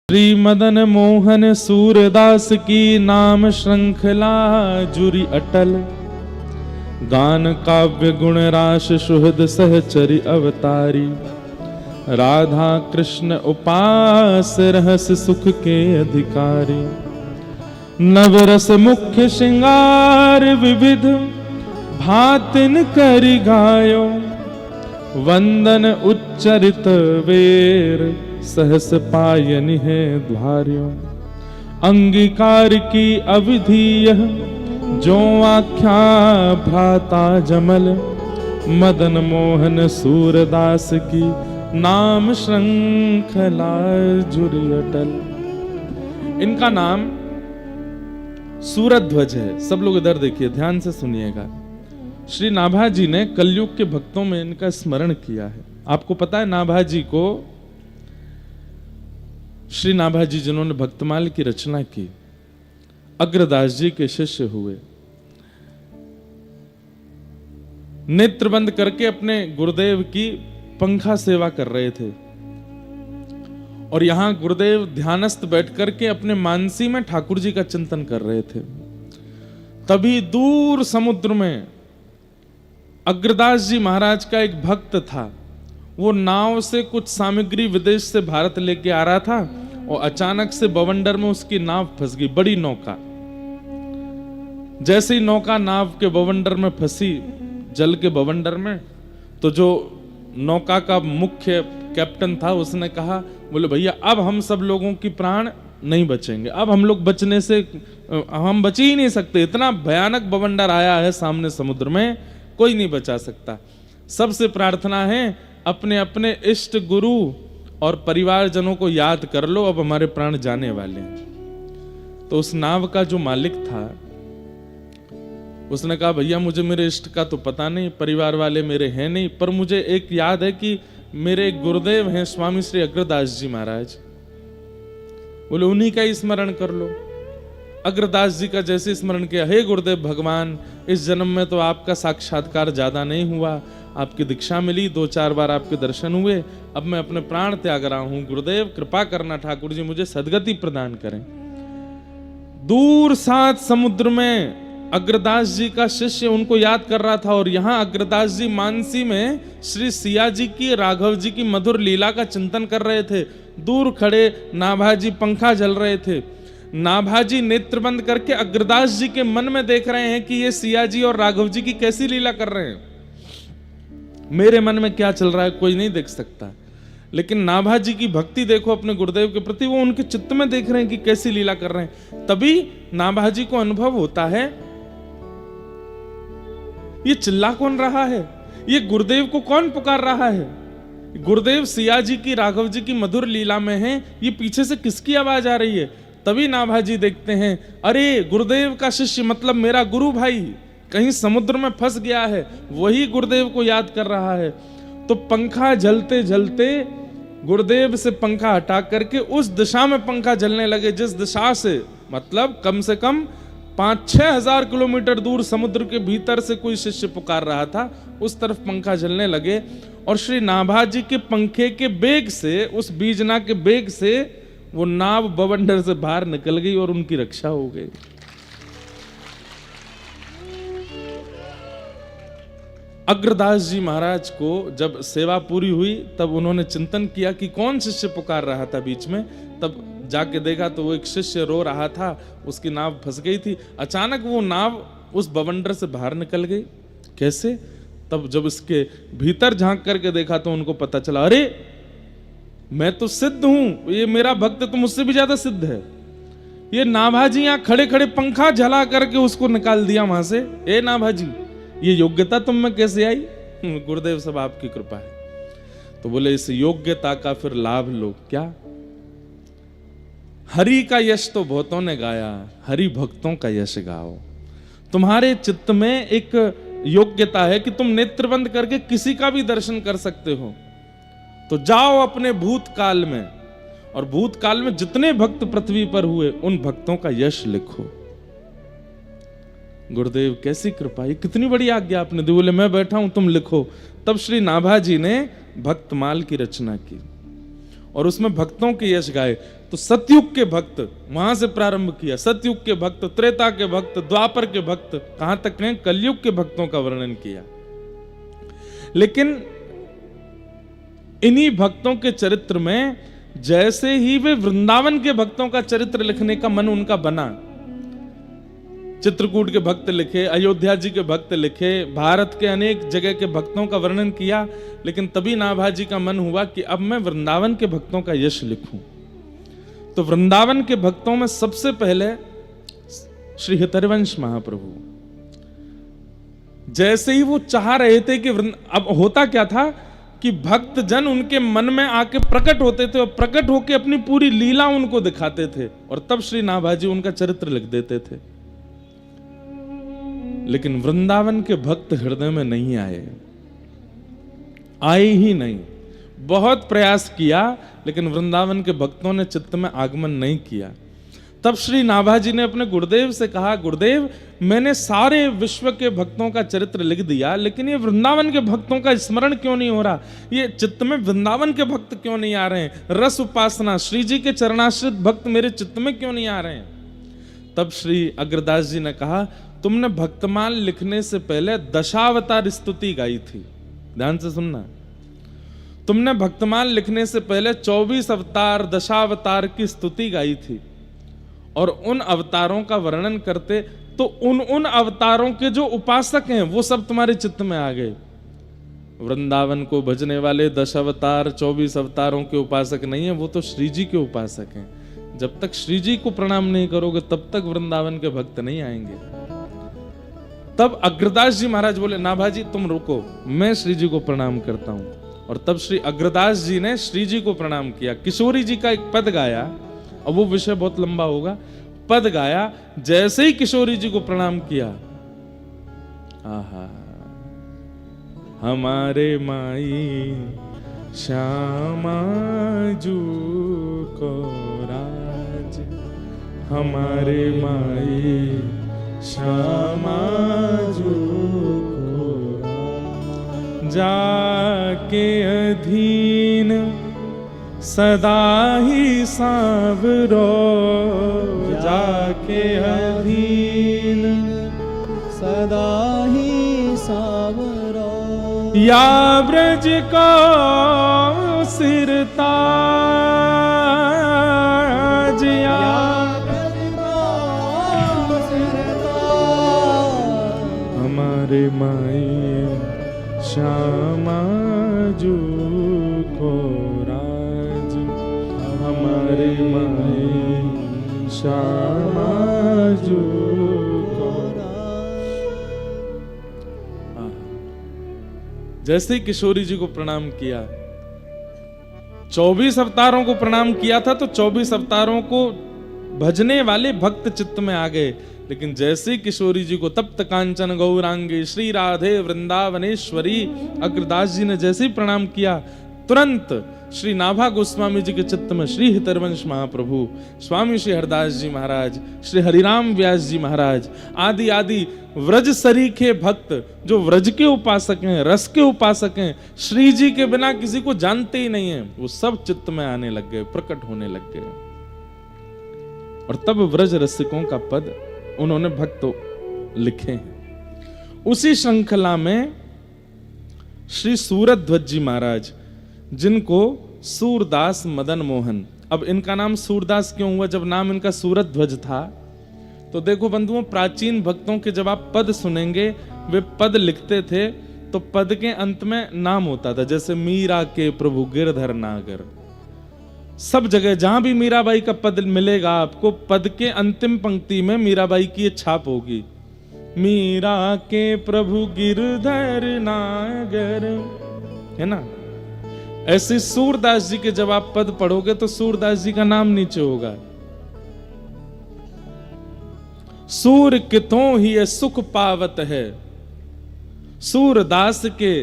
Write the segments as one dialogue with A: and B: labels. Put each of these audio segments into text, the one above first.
A: श्री मदन मोहन सूरदास की नाम श्रृंखला जुरी अटल। गान काव्य गुण राश सुहृद सहचरी अवतारी। राधा कृष्ण उपास रहस सुख के अधिकारी। नवरस मुख्य श्रृंगार विविध भातिन करि गायो। वंदन उच्चरित वेर सहस पायनि है द्वार्यो। अंगीकार की अविधि यह जो आख्या भ्राता जमल। मदन मोहन सूरदास की नाम श्रृंखला जुरी अटल। इनका नाम सूरध्वज है। सब लोग इधर देखिए, ध्यान से सुनिएगा। श्री नाभाजी ने कलयुग के भक्तों में इनका स्मरण किया है। आपको पता है नाभाजी को, श्री नाभाजी जिन्होंने भक्तमाल की रचना की, अग्रदास जी के शिष्य हुए। नेत्र बंद करके अपने गुरुदेव की पंखा सेवा कर रहे थे और यहां गुरुदेव ध्यानस्थ बैठ करके अपने मानसी में ठाकुर जी का चिंतन कर रहे थे। तभी दूर समुद्र में अग्रदास जी महाराज का एक भक्त था। वो नाव से कुछ सामग्री विदेश से भारत लेके आ रहा था और अचानक से बवंडर में उसकी नाव फंस गई, बड़ी नौका। जैसे ही नौका नाव के बवंडर में फंसी, जल के बवंडर में, तो जो नौका का मुख्य कैप्टन था उसने कहा, बोले भैया अब हम सब लोगों की प्राण नहीं बचेंगे, अब हम लोग बचने से हम बच ही नहीं सकते। इतना भयानक बवंडर आया है सामने समुद्र में, कोई नहीं बचा सकता। सबसे प्रार्थना है अपने अपने इष्ट गुरु और परिवारजनों को याद कर लो, अब हमारे प्राण जाने वाले हैं। तो उस नाव का जो मालिक था उसने कहा, भैया मुझे मेरे इष्ट का तो पता नहीं, परिवार वाले मेरे हैं नहीं, पर मुझे एक याद है कि मेरे गुरुदेव हैं स्वामी श्री अग्रदास जी महाराज। बोले उन्हीं का ही स्मरण कर लो। अग्रदास जी का जैसे स्मरण किया, हे गुरुदेव भगवान, इस जन्म में तो आपका साक्षात्कार ज्यादा नहीं हुआ, आपकी दीक्षा मिली, 2-4 बार आपके दर्शन हुए, अब मैं अपने प्राण त्याग रहा हूं। गुरुदेव कृपा करना, ठाकुर जी मुझे सदगति प्रदान करें। दूर सात समुद्र में अग्रदास जी का शिष्य उनको याद कर रहा था और यहां अग्रदास जी मानसी में श्री सिया जी की, राघव जी की मधुर लीला का चिंतन कर रहे थे। दूर खड़े नाभाजी पंखा जल रहे थे। नाभाजी नेत्र बंद करके अग्रदास जी के मन में देख रहे हैं कि ये सिया जी और राघव जी की कैसी लीला कर रहे हैं। मेरे मन में क्या चल रहा है कोई नहीं देख सकता, लेकिन नाभाजी की भक्ति देखो अपने गुरुदेव के प्रति, वो उनके चित्त में देख रहे हैं कि कैसी लीला कर रहे हैं। तभी नाभाजी को अनुभव होता है, ये चिल्ला कौन रहा है, ये गुरुदेव को कौन पुकार रहा है। गुरुदेव सिया जी की, राघव जी की मधुर लीला में हैं, ये पीछे से किसकी आवाज आ रही है। तभी नाभाजी देखते हैं, अरे गुरुदेव का शिष्य मतलब मेरा गुरु भाई कहीं समुद्र में फंस गया है, वही गुरुदेव को याद कर रहा है। तो पंखा जलते जलते गुरुदेव से पंखा हटा करके उस दिशा में पंखा जलने लगे जिस दिशा से, मतलब कम से कम 5-6 हजार किलोमीटर दूर समुद्र के भीतर से कोई शिष्य पुकार रहा था, उस तरफ पंखा जलने लगे। और श्री नाभाजी के पंखे के बेग से, उस बीजना के बेग से वो नाव बवंडर से बाहर निकल गई और उनकी रक्षा हो गई। अग्रदास जी महाराज को जब सेवा पूरी हुई तब उन्होंने चिंतन किया कि कौन शिष्य पुकार रहा था बीच में। तब जाके देखा तो वो एक शिष्य रो रहा था, उसकी नाव फंस गई थी। अचानक वो नाव उस बवंडर से बाहर निकल गई। कैसे? तब जब इसके भीतर झांक करके देखा तो उनको पता चला, अरे मैं तो सिद्ध हूं, ये मेरा भक्त तो मुझसे भी ज्यादा सिद्ध है। ये नाभाजी यहां खड़े खड़े पंखा जला करके उसको निकाल दिया वहां से। ए नाभाजी, ये योग्यता तुम में कैसे आई? गुरुदेव सब आपकी कृपा है। तो बोले इस योग्यता का फिर लाभ लो। क्या? हरि का यश तो बहुतों ने गाया, हरि भक्तों का यश गाओ। तुम्हारे चित्त में एक योग्यता है कि तुम नेत्र बंद करके किसी का भी दर्शन कर सकते हो। तो जाओ अपने भूतकाल में, और भूतकाल में जितने भक्त पृथ्वी पर हुए उन भक्तों का यश लिखो। गुरुदेव कैसी कृपा, ये कितनी बड़ी आज्ञा आपने दी। बोले मैं बैठा हूं, तुम लिखो। तब श्री नाभाजी ने भक्तमाल की रचना की और उसमें भक्तों के यश गाए। तो सतयुग के भक्त वहां से प्रारंभ किया, सतयुग के भक्त, त्रेता के भक्त, द्वापर के भक्त, कहां तक कहें कलयुग के भक्तों का वर्णन किया। लेकिन इन्हीं भक्तों के चरित्र में जैसे ही वे वृंदावन के भक्तों का चरित्र लिखने का मन उनका बना, चित्रकूट के भक्त लिखे, अयोध्या जी के भक्त लिखे, भारत के अनेक जगह के भक्तों का वर्णन किया, लेकिन तभी नाभाजी का मन हुआ कि अब मैं वृंदावन के भक्तों का यश लिखूं। तो वृंदावन के भक्तों में सबसे पहले श्री हितरवंश महाप्रभु। जैसे ही वो चाह रहे थे कि अब होता क्या था कि भक्त जन उनके मन में आके प्रकट होते थे और प्रकट होके अपनी पूरी लीला उनको दिखाते थे, और तब श्री नाभाजी उनका चरित्र लिख देते थे। लेकिन वृंदावन के भक्त हृदय में नहीं आए ही नहीं। बहुत प्रयास किया, लेकिन वृंदावन के भक्तों ने चित्त में आगमन नहीं किया। तब श्री नाभाजी ने अपने गुरुदेव से कहा, गुरुदेव मैंने सारे विश्व के भक्तों का चरित्र लिख दिया, लेकिन ये वृंदावन के भक्तों का स्मरण क्यों नहीं हो रहा, ये चित्त में वृंदावन के भक्त क्यों नहीं आ रहे हैं, रस उपासना श्री जी के चरणाश्रित भक्त मेरे चित्त में क्यों नहीं आ रहे हैं। तब श्री अग्रदास जी ने कहा, तुमने भक्तमाल लिखने से पहले दशावतार स्तुति गाई थी, ध्यान से सुनना। तुमने भक्तमाल लिखने से पहले 24 अवतार दशावतार की स्तुति गाई थी, और उन अवतारों का वर्णन करते तो उन अवतारों के जो उपासक हैं वो सब तुम्हारे चित्त में आ गए। वृंदावन को भजने वाले 10 अवतार 24 अवतारों के उपासक नहीं है, वो तो श्री जी के उपासक हैं। जब तक श्री जी को प्रणाम नहीं करोगे तब तक वृंदावन के भक्त नहीं आएंगे। तब अग्रदास जी महाराज बोले, नाभाजी तुम रुको, मैं श्री जी को प्रणाम करता हूं। और तब श्री अग्रदास जी ने श्री जी को प्रणाम किया। किशोरी जी का एक पद गाया, अब वो विषय बहुत लंबा होगा, पद गाया। जैसे ही किशोरी जी को प्रणाम किया, आहा, हमारे माई श्यामा जू को राज, हमारे माई श्यामा जू को राज, जाके अधीन सदा ही सांवरो, जाके अधीन
B: सदा ही सांवरो,
A: या ब्रज को सिरताज, या
B: ब्रज को सिरताज,
A: हमारे माई श्यामा जू को राज, हमारे माई श्यामा जू को राज। जैसे ही किशोरी जी को प्रणाम किया, 24 अवतारों को प्रणाम किया था, तो 24 अवतारों को भजने वाले भक्त चित्त में आ गए। लेकिन जैसे ही किशोरी जी को तप्त कांचन गौरांगी श्री राधे वृंदावनेश्वरी अग्रदास जी ने जैसे ही प्रणाम किया, तुरंत श्री नाभा गोस्वामी जी के चित्त में श्री हितरवंश महाप्रभु, स्वामी श्री हरदास जी महाराज, श्री हरिराम व्यास जी महाराज आदि आदि व्रज सरीखे भक्त जो व्रज के उपासक हैं, रस के उपासक हैं, श्री जी के बिना किसी को जानते ही नहीं है, वो सब चित्त में आने लग गए, प्रकट होने लग गए। और तब व्रज रसिकों का पद उन्होंने भक्त लिखे हैं। उसी श्रृंखला में श्री सूरध्वज जी महाराज, जिनको सूरदास मदन मोहन, अब इनका नाम सूरदास क्यों हुआ जब नाम इनका सूरध्वज था? तो देखो बंधुओं, प्राचीन भक्तों के जब आप पद सुनेंगे, वे पद लिखते थे तो पद के अंत में नाम होता था, जैसे मीरा के प्रभु गिरधर नागर। सब जगह जहां भी मीराबाई का पद मिलेगा आपको, पद के अंतिम पंक्ति में मीराबाई की छाप होगी, मीरा के प्रभु गिरधर नागर, है ना। ऐसे सूरदास जी के जब आप पद पढ़ोगे तो सूरदास जी का नाम नीचे होगा, सूर कितों ही सुख पावत है, सूरदास के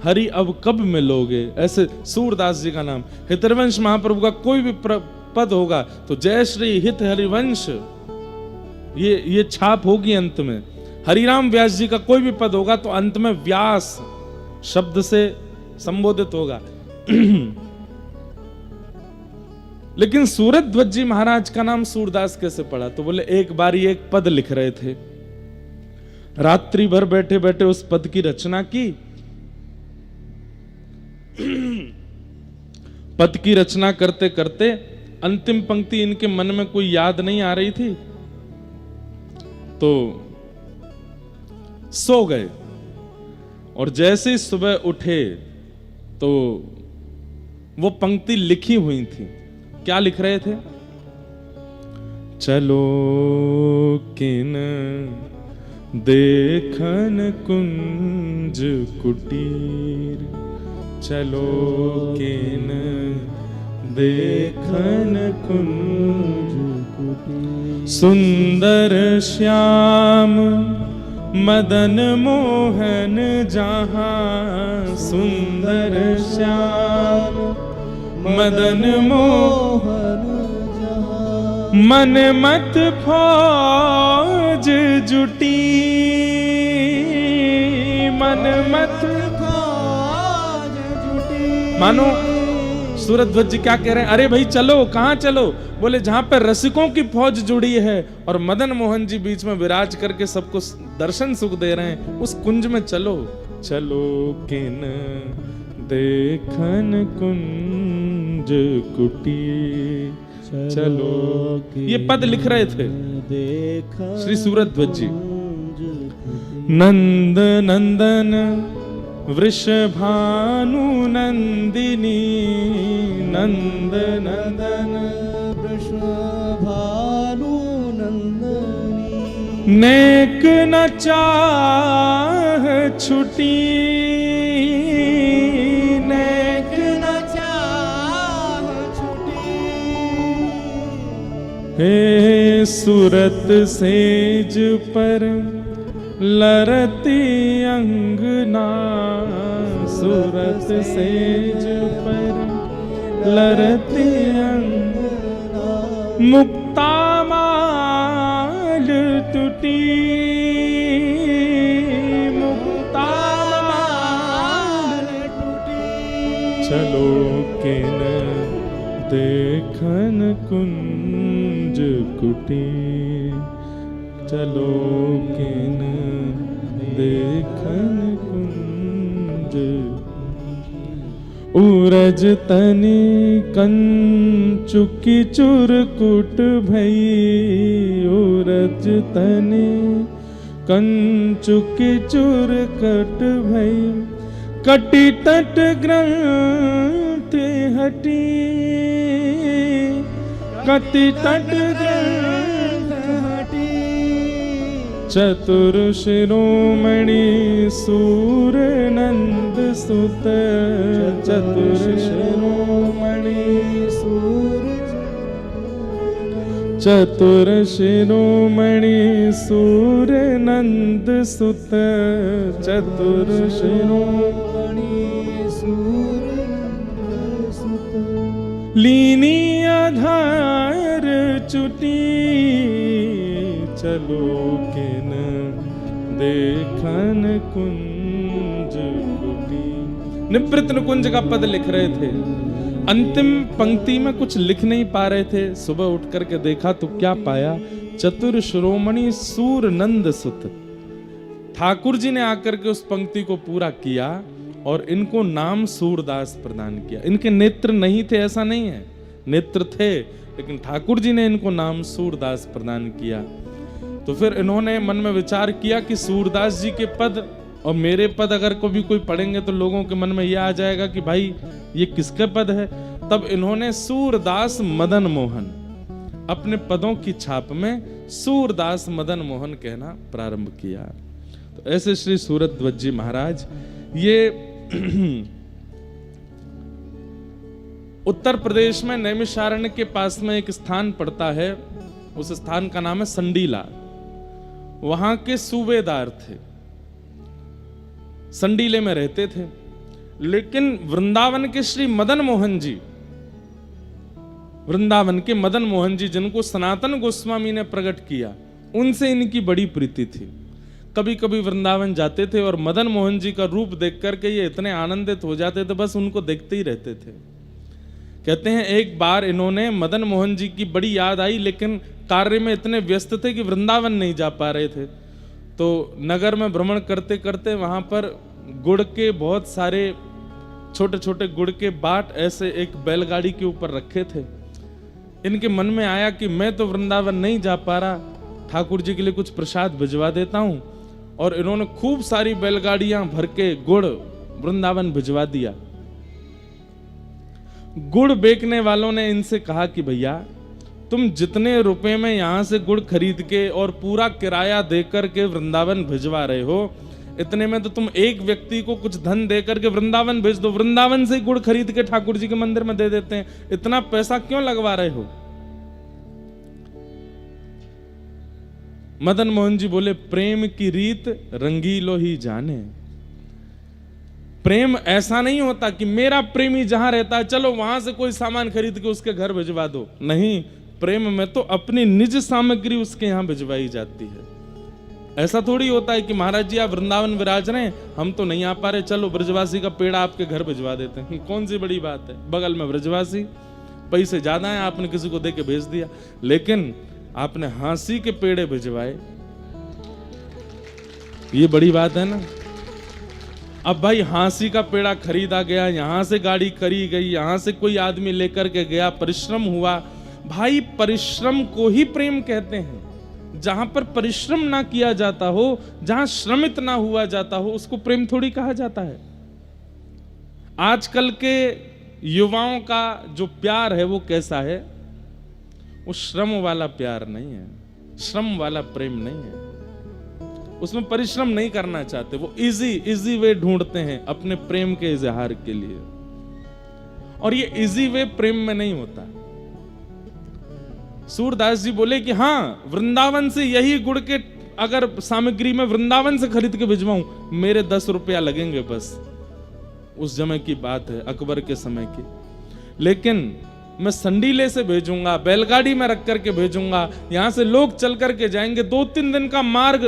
A: हरि अब कब मिलोगे, ऐसे सूरदास जी का नाम। हितरवंश महाप्रभु का कोई भी पद होगा तो जय श्री हित हरिवंश, ये छाप होगी अंत में। हरिराम व्यास जी का कोई भी पद होगा तो अंत में व्यास शब्द से संबोधित होगा। लेकिन सूरध्वज जी महाराज का नाम सूरदास कैसे पड़ा? तो बोले एक बारी एक पद लिख रहे थे, रात्रि भर बैठे बैठे उस पद की रचना की। पद की रचना करते करते अंतिम पंक्ति इनके मन में कोई याद नहीं आ रही थी, तो सो गए। और जैसे ही सुबह उठे तो वो पंक्ति लिखी हुई थी। क्या लिख रहे थे? चलो किन देखन कुंज कुटीर, चलो किन देखन कुंज कुटीर, सुंदर श्याम मदन मोहन जहां, सुंदर श्याम मदन मोहन जहां, मन मत फौज जुटी, मन मत फौज जुटी। मानो सूरध्वज जी क्या कह रहे हैं? अरे भाई चलो, कहां चलो? बोले जहां पर रसिकों की फौज जुड़ी है और मदन मोहन जी बीच में विराज करके सबको दर्शन सुख दे रहे हैं, उस कुंज में चलो। चलो किन देखन कुंज कुटी, चलो। ये पद लिख रहे थे श्री सूरध्वज जी। नंद नंदन वृषभानु नंदिनी, नंद नंदन
B: वृषभानु नंदिनी,
A: नेक न चाह छुटी, नेक
B: न चाह छुटी।
A: हे सुरत सेज पर लरती अंगना, सुरत सेज पर लरती अंगना, मुक्ता माल टूटी, मुक्ता माल टूटी। चलो किन देखन कुंज कुटी, चलो किन देखन कुंज। उरज तनि कंचुकी चुरकुट भई, उरज तनि कंचुकी चुरकट भई, कटी तट ग्रंथ हटी, कटी तट ग्रंथ हटी। चतुर शिरोमणि सूर नंद सुत, चतुर शिरोमणि सूर, चतुर शिरोमणि सूर नंद सुत, चतुर शिरोमणि सूर नंद सुत। लीनी आधार चुटी, चलो किन देखन कुंज कुटी। निवृत्त कुंज का पद लिख रहे थे। अंतिम पंक्ति में कुछ लिख नहीं पा रहे थे। सुबह उठ करके देखा तो क्या पाया? चतुर शिरोमणि सूर नंद सुत। ठाकुर जी ने आकर के उस पंक्ति को पूरा किया और इनको नाम सूरदास प्रदान किया। इनके नेत्र नहीं थे ऐसा नहीं है, नेत्र थे, लेकिन ठाकुर जी ने इनको नाम सूरदास प्रदान किया। तो फिर इन्होंने मन में विचार किया कि सूरदास जी के पद और मेरे पद अगर कभी कोई पढ़ेंगे तो लोगों के मन में यह आ जाएगा कि भाई ये किसके पद है। तब इन्होंने सूरदास मदन मोहन अपने पदों की छाप में सूरदास मदन मोहन कहना प्रारंभ किया। तो ऐसे श्री सूरध्वज जी महाराज ये उत्तर प्रदेश में नैमिषारण्य के पास में एक स्थान पड़ता है, उस स्थान का नाम है संडीला। वहां के सूबेदार थे, संडीले में रहते थे। लेकिन वृंदावन के श्री मदन मोहन जी, वृंदावन के मदन मोहन जी जिनको सनातन गोस्वामी ने प्रकट किया, उनसे इनकी बड़ी प्रीति थी। कभी कभी वृंदावन जाते थे और मदन मोहन जी का रूप देख करके ये इतने आनंदित हो जाते थे, बस उनको देखते ही रहते थे। कहते हैं एक बार इन्होंने मदन मोहन जी की बड़ी याद आई, लेकिन कार्य में इतने व्यस्त थे कि वृंदावन नहीं जा पा रहे थे। तो नगर में भ्रमण करते करते वहां पर गुड़ के बहुत सारे छोटे छोटे गुड़ के बाट ऐसे एक बैलगाड़ी के ऊपर रखे थे। इनके मन में आया कि मैं तो वृंदावन नहीं जा पा रहा, ठाकुर जी के लिए कुछ प्रसाद भिजवा देता हूं। और इन्होंने खूब सारी बैलगाड़ियां भर के गुड़ वृंदावन भिजवा दिया। गुड़ बेचने वालों ने इनसे कहा कि भैया तुम जितने रुपए में यहां से गुड़ खरीद के और पूरा किराया देकर के वृंदावन भिजवा रहे हो, इतने में तो तुम एक व्यक्ति को कुछ धन देकर के वृंदावन भेज दो, वृंदावन से गुड़ खरीद के ठाकुर जी के मंदिर में दे देते हैं, इतना पैसा क्यों लगवा रहे हो। मदन मोहन जी बोले, प्रेम की रीत रंगीलो ही जाने। प्रेम ऐसा नहीं होता कि मेरा प्रेमी जहां रहता है चलो वहां से कोई सामान खरीद के उसके घर भिजवा दो। नहीं, प्रेम में तो अपनी निज सामग्री उसके यहां भिजवाई जाती है। ऐसा थोड़ी होता है कि महाराज जी आप वृंदावन विराज रहे हैं, हम तो नहीं आ पा रहे, चलो ब्रजवासी का पेड़ा आपके घर भिजवा देते हैं। कौन सी बड़ी बात है, बगल में ब्रजवासी, पैसे ज्यादा हैं, आपने किसी को दे के भेज दिया। लेकिन आपने हांसी के पेड़े भिजवाए, ये बड़ी बात है ना। अब भाई हांसी का पेड़ा खरीदा गया, यहां से गाड़ी करी गई, यहां से कोई आदमी लेकर के गया, परिश्रम हुआ। भाई परिश्रम को ही प्रेम कहते हैं। जहां पर परिश्रम ना किया जाता हो, जहां श्रमित ना हुआ जाता हो, उसको प्रेम थोड़ी कहा जाता है। आजकल के युवाओं का जो प्यार है वो कैसा है, वो श्रम वाला प्यार नहीं है, श्रम वाला प्रेम नहीं है। उसमें परिश्रम नहीं करना चाहते, वो इजी वे ढूंढते हैं अपने प्रेम के इजहार के लिए। और ये इजी वे प्रेम में नहीं होता। सूरदास जी बोले कि हाँ, वृंदावन से यही गुड़ के अगर सामग्री में वृंदावन से खरीद के भिजवाऊं, मेरे 10 रुपया लगेंगे बस। उस समय की बात है, अकबर के समय की। लेकिन मैं संडीले से भेजूंगा, बैलगाड़ी में रख करके भेजूंगा, यहां से लोग चल करके जाएंगे, 2-3 दिन का मार्ग,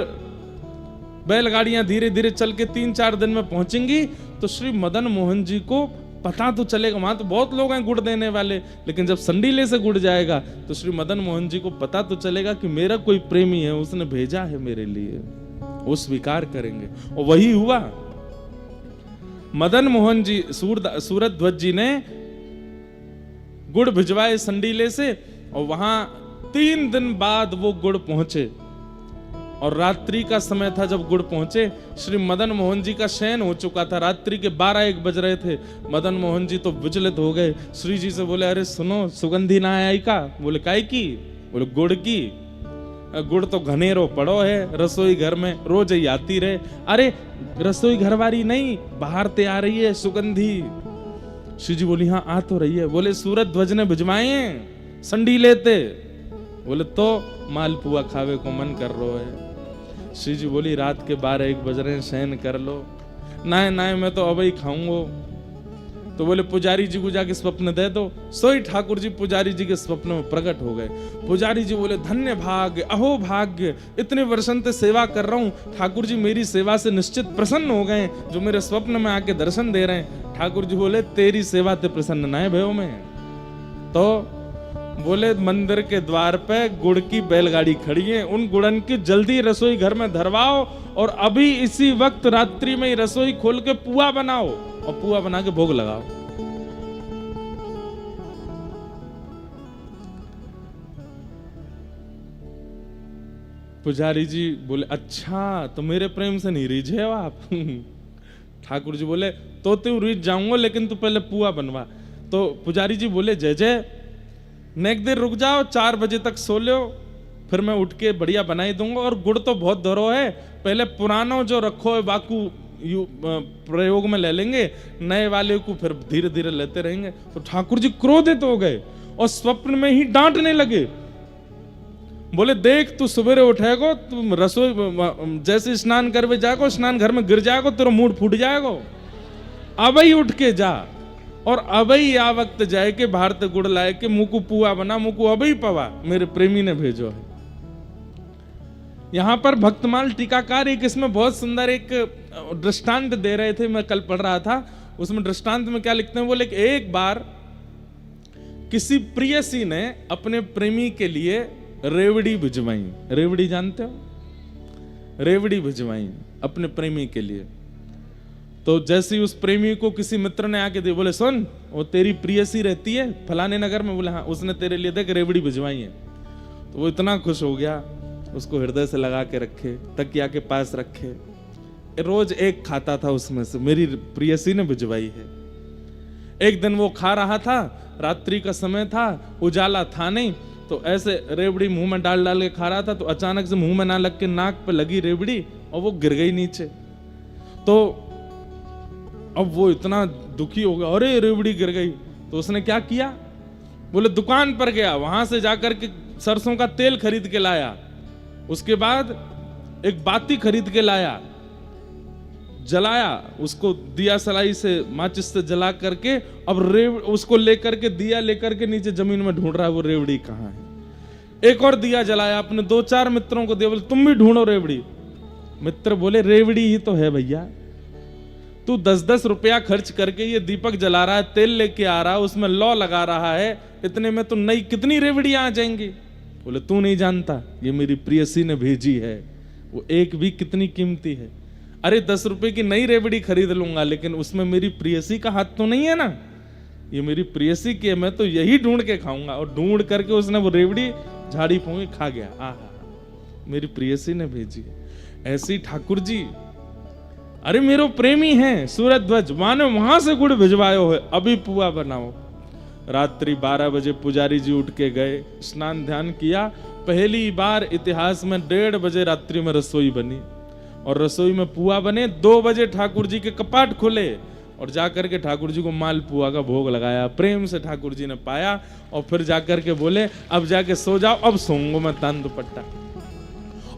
A: बैलगाड़ियां धीरे धीरे चल के 3-4 दिन में पहुंचेंगी। तो श्री मदन मोहन जी को पता तो चलेगा, वहां तो बहुत लोग हैं गुड़ देने वाले, लेकिन जब संडीले से गुड़ जाएगा तो श्री मदन मोहन जी को पता तो चलेगा कि मेरा कोई प्रेमी है, उसने भेजा है मेरे लिए, वो स्वीकार करेंगे। और वही हुआ। मदन मोहन जी, सूरत ध्वज जी ने गुड़ भिजवाए संडीले से, और वहां 3 दिन बाद वो गुड़ पहुंचे। और रात्रि का समय था जब गुड़ पहुंचे। श्री मदन मोहन जी का शयन हो चुका था, रात्रि के 12-1 बज रहे थे। मदन मोहन जी तो विचलित हो गए, श्री जी से बोले, अरे सुनो, सुगंधी ना आई का? बोले काय की? बोले गुड़ की। गुड़ तो घनेरो पड़ो है रसोई घर में, रोज ही आती रहे। अरे रसोई घर वाली नहीं, बाहर ते आ रही है सुगंधी। श्री जी बोली, हाँ आ तो रही है। बोले सूरत ध्वज ने भिजवाए संडी लेते। बोले तो मालपुआ खावे को मन कर रो है। श्री जी बोली, रात के 12-1 बज रहे हैं, शयन कर लो। ना मैं तो अब ही खाऊंगा। तो बोले पुजारी जी को जाके स्वप्न दे दो। सोई ठाकुर जी पुजारी जी के स्वप्न में प्रकट हो गए। पुजारी जी बोले, धन्य भाग्य, अहो भाग्य, इतने वर्षों से सेवा कर रहा हूँ, ठाकुर जी मेरी सेवा से निश्चित प्रसन्न हो गए, जो मेरे स्वप्न में आके दर्शन दे रहे हैं। ठाकुर जी बोले, तेरी सेवा ते प्रसन्न ना है भयो में। तो बोले, मंदिर के द्वार पे गुड़ की बैलगाड़ी खड़ी है, उन गुड़न की जल्दी रसोई घर में धरवाओ, और अभी इसी वक्त रात्रि में ही रसोई खोल के पुआ बनाओ, और पुआ बना के भोग लगाओ। पुजारी जी बोले, अच्छा तो मेरे प्रेम से नहीं रीझे हो आप? ठाकुर जी बोले, तो तू रीझ जाऊंगा, लेकिन तू पहले पुआ बनवा। तो पुजारी जी बोले, जय जय, नेक देर रुक जाओ, 4 बजे तक सो लो, फिर मैं उठ के बढ़िया बनाई दूंगा। और गुड़ तो बहुत धरो है, पहले पुराना जो रखो है बाकू प्रयोग में ले लेंगे, नए वाले को फिर धीरे धीरे लेते रहेंगे। तो ठाकुर जी क्रोधित हो गए और स्वप्न में ही डांटने लगे। बोले, देख तू सवेरे उठेगो, तुम रसोई जैसे स्नान करवे जाएगो, स्नान घर में गिर जाएगो, तेरा मूड फूट जाएगो। अब ही उठ के जा, और अबई आ वक्त जाए के भारत गुड़ लाए के मुकु पुआ बना, मुकु अबई पवा, मेरे प्रेमी ने भेजो है। यहां पर भक्तमाल टीकाकार एक इसमें बहुत सुंदर एक दृष्टांत दे रहे थे, मैं कल पढ़ रहा था। उसमें दृष्टांत में क्या लिखते हैं, बोले एक बार किसी प्रियसी ने अपने प्रेमी के लिए रेवड़ी भिजवाई। रेवड़ी जानते हो? रेवड़ी भिजवाई अपने प्रेमी के लिए। तो जैसे ही उस प्रेमी को किसी मित्र ने आके दे, बोले सुन वो तेरी प्रियसी रहती है फलाने नगर में, बोले हाँ, उसने तेरे लिए देख रेवड़ी भिजवाई है। तो वो इतना खुश हो गया, उसको हृदय से लगा के रखे, तकिया के पास रखे, रोज एक खाता था उसमें से, मेरी प्रियसी ने भिजवाई है। एक दिन वो खा रहा था, रात्रि का समय था, उजाला था नहीं, तो ऐसे रेवड़ी मुंह में डाल डाल के खा रहा था, तो अचानक से मुंह में ना लग के नाक पे लगी रेवड़ी और वो गिर गई नीचे। तो अब वो इतना दुखी हो गया, अरे रेवड़ी गिर गई। तो उसने क्या किया, बोले दुकान पर गया, वहां से जाकर के सरसों का तेल खरीद के लाया, उसके बाद एक बाती खरीद के लाया, जलाया उसको, दिया सलाई से माचिस से जला करके, अब उसको लेकर के दिया लेकर के नीचे जमीन में ढूंढ रहा है वो रेवड़ी कहाँ है। एक और दिया जलाया, अपने 2-4 मित्रों को दिया, बोले तुम भी ढूंढो रेवड़ी। मित्र बोले रेवड़ी ही तो है भैया, तू 10-10 रुपया खर्च करके ये दीपक जला रहा है, तेल लेके आ रहा है, उसमें लौ लगा रहा है, इतने में तो नई कितनी रेवड़ियां आ जाएंगी। बोले तू नहीं जानता, ये मेरी प्रियसी ने भेजी है, वो एक भी कितनी कीमती है। अरे 10 रुपए की नई रेवड़ी खरीद लूंगा, लेकिन उसमें मेरी प्रियसी का हाथ तो नहीं है ना, ये मेरी प्रियसी की है, मैं तो यही ढूंढ के खाऊंगा। और ढूंढ करके उसने वो रेवड़ी झाड़ी फूंकी खा गया। आहा, मेरी प्रियसी ने भेजी है। ऐसी ठाकुर जी, अरे मेरो प्रेमी है सूरध्वज, माने वहां से गुड़ भिजवायो है, अभी पुआ बनाओ। रात्रि 12 बजे पुजारी जी उठ के गए, स्नान ध्यान किया, पहली बार इतिहास में 1:30 बजे रात्रि में रसोई बनी, और रसोई में पुआ बने। 2 बजे ठाकुर जी के कपाट खुले और जाकर के ठाकुर जी को माल पुआ का भोग लगाया, प्रेम से ठाकुर जी ने पाया, और फिर जाकर के बोले अब जाके सो जाओ, अब सोऊंगा मैं तान दुपट्टा।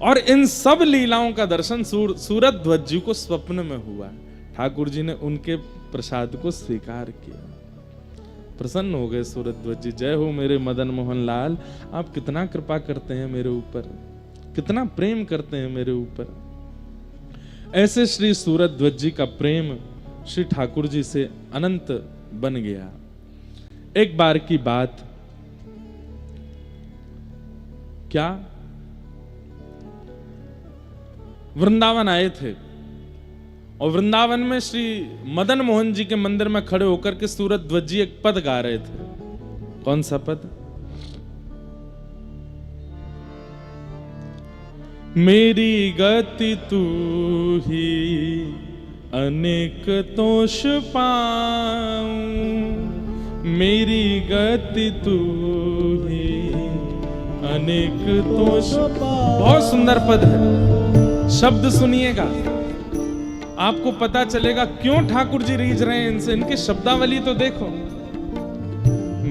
A: और इन सब लीलाओं का दर्शन सूरध्वज जी को स्वप्न में हुआ। ठाकुर जी ने उनके प्रसाद को स्वीकार किया, प्रसन्न हो गए सूरध्वज जी। जय हो मेरे मदन मोहन लाल, आप कितना कृपा करते हैं मेरे ऊपर, कितना प्रेम करते हैं मेरे ऊपर। ऐसे श्री सूरध्वज जी का प्रेम श्री ठाकुर जी से अनंत बन गया। एक बार की बात, क्या वृंदावन आए थे, और वृंदावन में श्री मदन मोहन जी के मंदिर में खड़े होकर के सूरध्वज जी एक पद गा रहे थे। कौन सा पद? मेरी गति तू ही अनेक तोष पाऊं, मेरी गति तू ही अनेक तोष। बहुत सुंदर पद है, शब्द सुनिएगा, आपको पता चलेगा क्यों ठाकुर जी रीझ रहे हैं इनसे। इनकी शब्दावली तो देखो।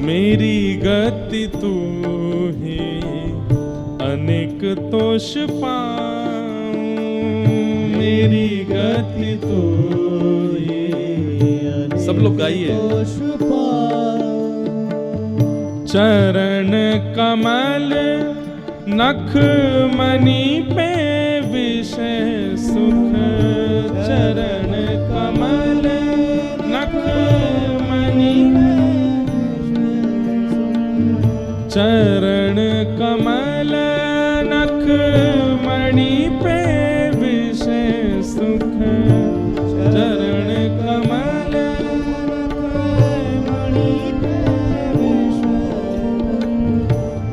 A: मेरी गति तू ही अनेक तोष पाऊं, मेरी गति तू ही। सब लोग गाइए। चरण कमल नख मणि पे विषय सुख, चरण कमल नख मणि, चरण कमल नख मणि पे विषय सुख, चरण कमल मणि पे विषय।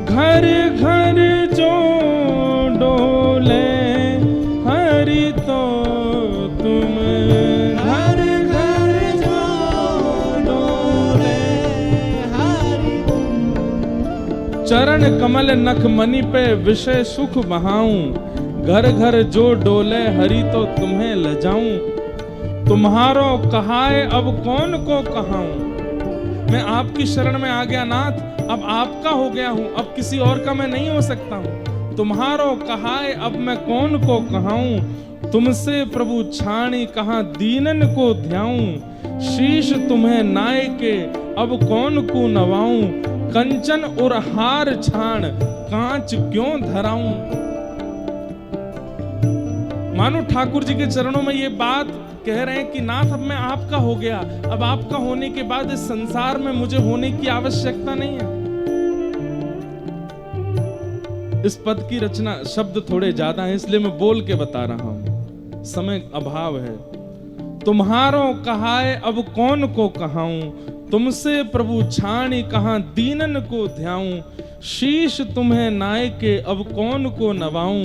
A: घर घर जो डोले हरि तो तुम, घर घर जो डोले हरि तुम। चरण कमल नख मणि पे विषय सुख बहाऊं, घर घर जो डोले हरि तो तुम्हें लजाऊं। तुम्हारो कहाए अब कौन को कहाऊं, मैं आपकी शरण में आ गया नाथ, अब आपका हो गया हूं, अब किसी और का मैं नहीं हो सकता हूं। तुम्हारो कहाए अब मैं कौन को कहाऊं, तुमसे प्रभु छाणी कहां दीनन को ध्याऊं। शीश तुम्हें नाय के अब कौन को नवाऊं, कंचन और हार छाण कांच क्यों धराऊं। मानो ठाकुर जी के चरणों में ये बात कह रहे हैं कि नाथ अब मैं आपका हो गया, अब आपका होने के बाद इस संसार में मुझे होने की आवश्यकता नहीं है। इस पद की रचना शब्द थोड़े ज्यादा हैं, इसलिए मैं बोल के बता रहा हूं, समय अभाव है। तुम्हारो कहाए अब कौन को कहाऊं, तुमसे प्रभु छाणी कहां दीनन को ध्याऊं, शीश तुम्हें नाय के अब कौन को नवाऊं,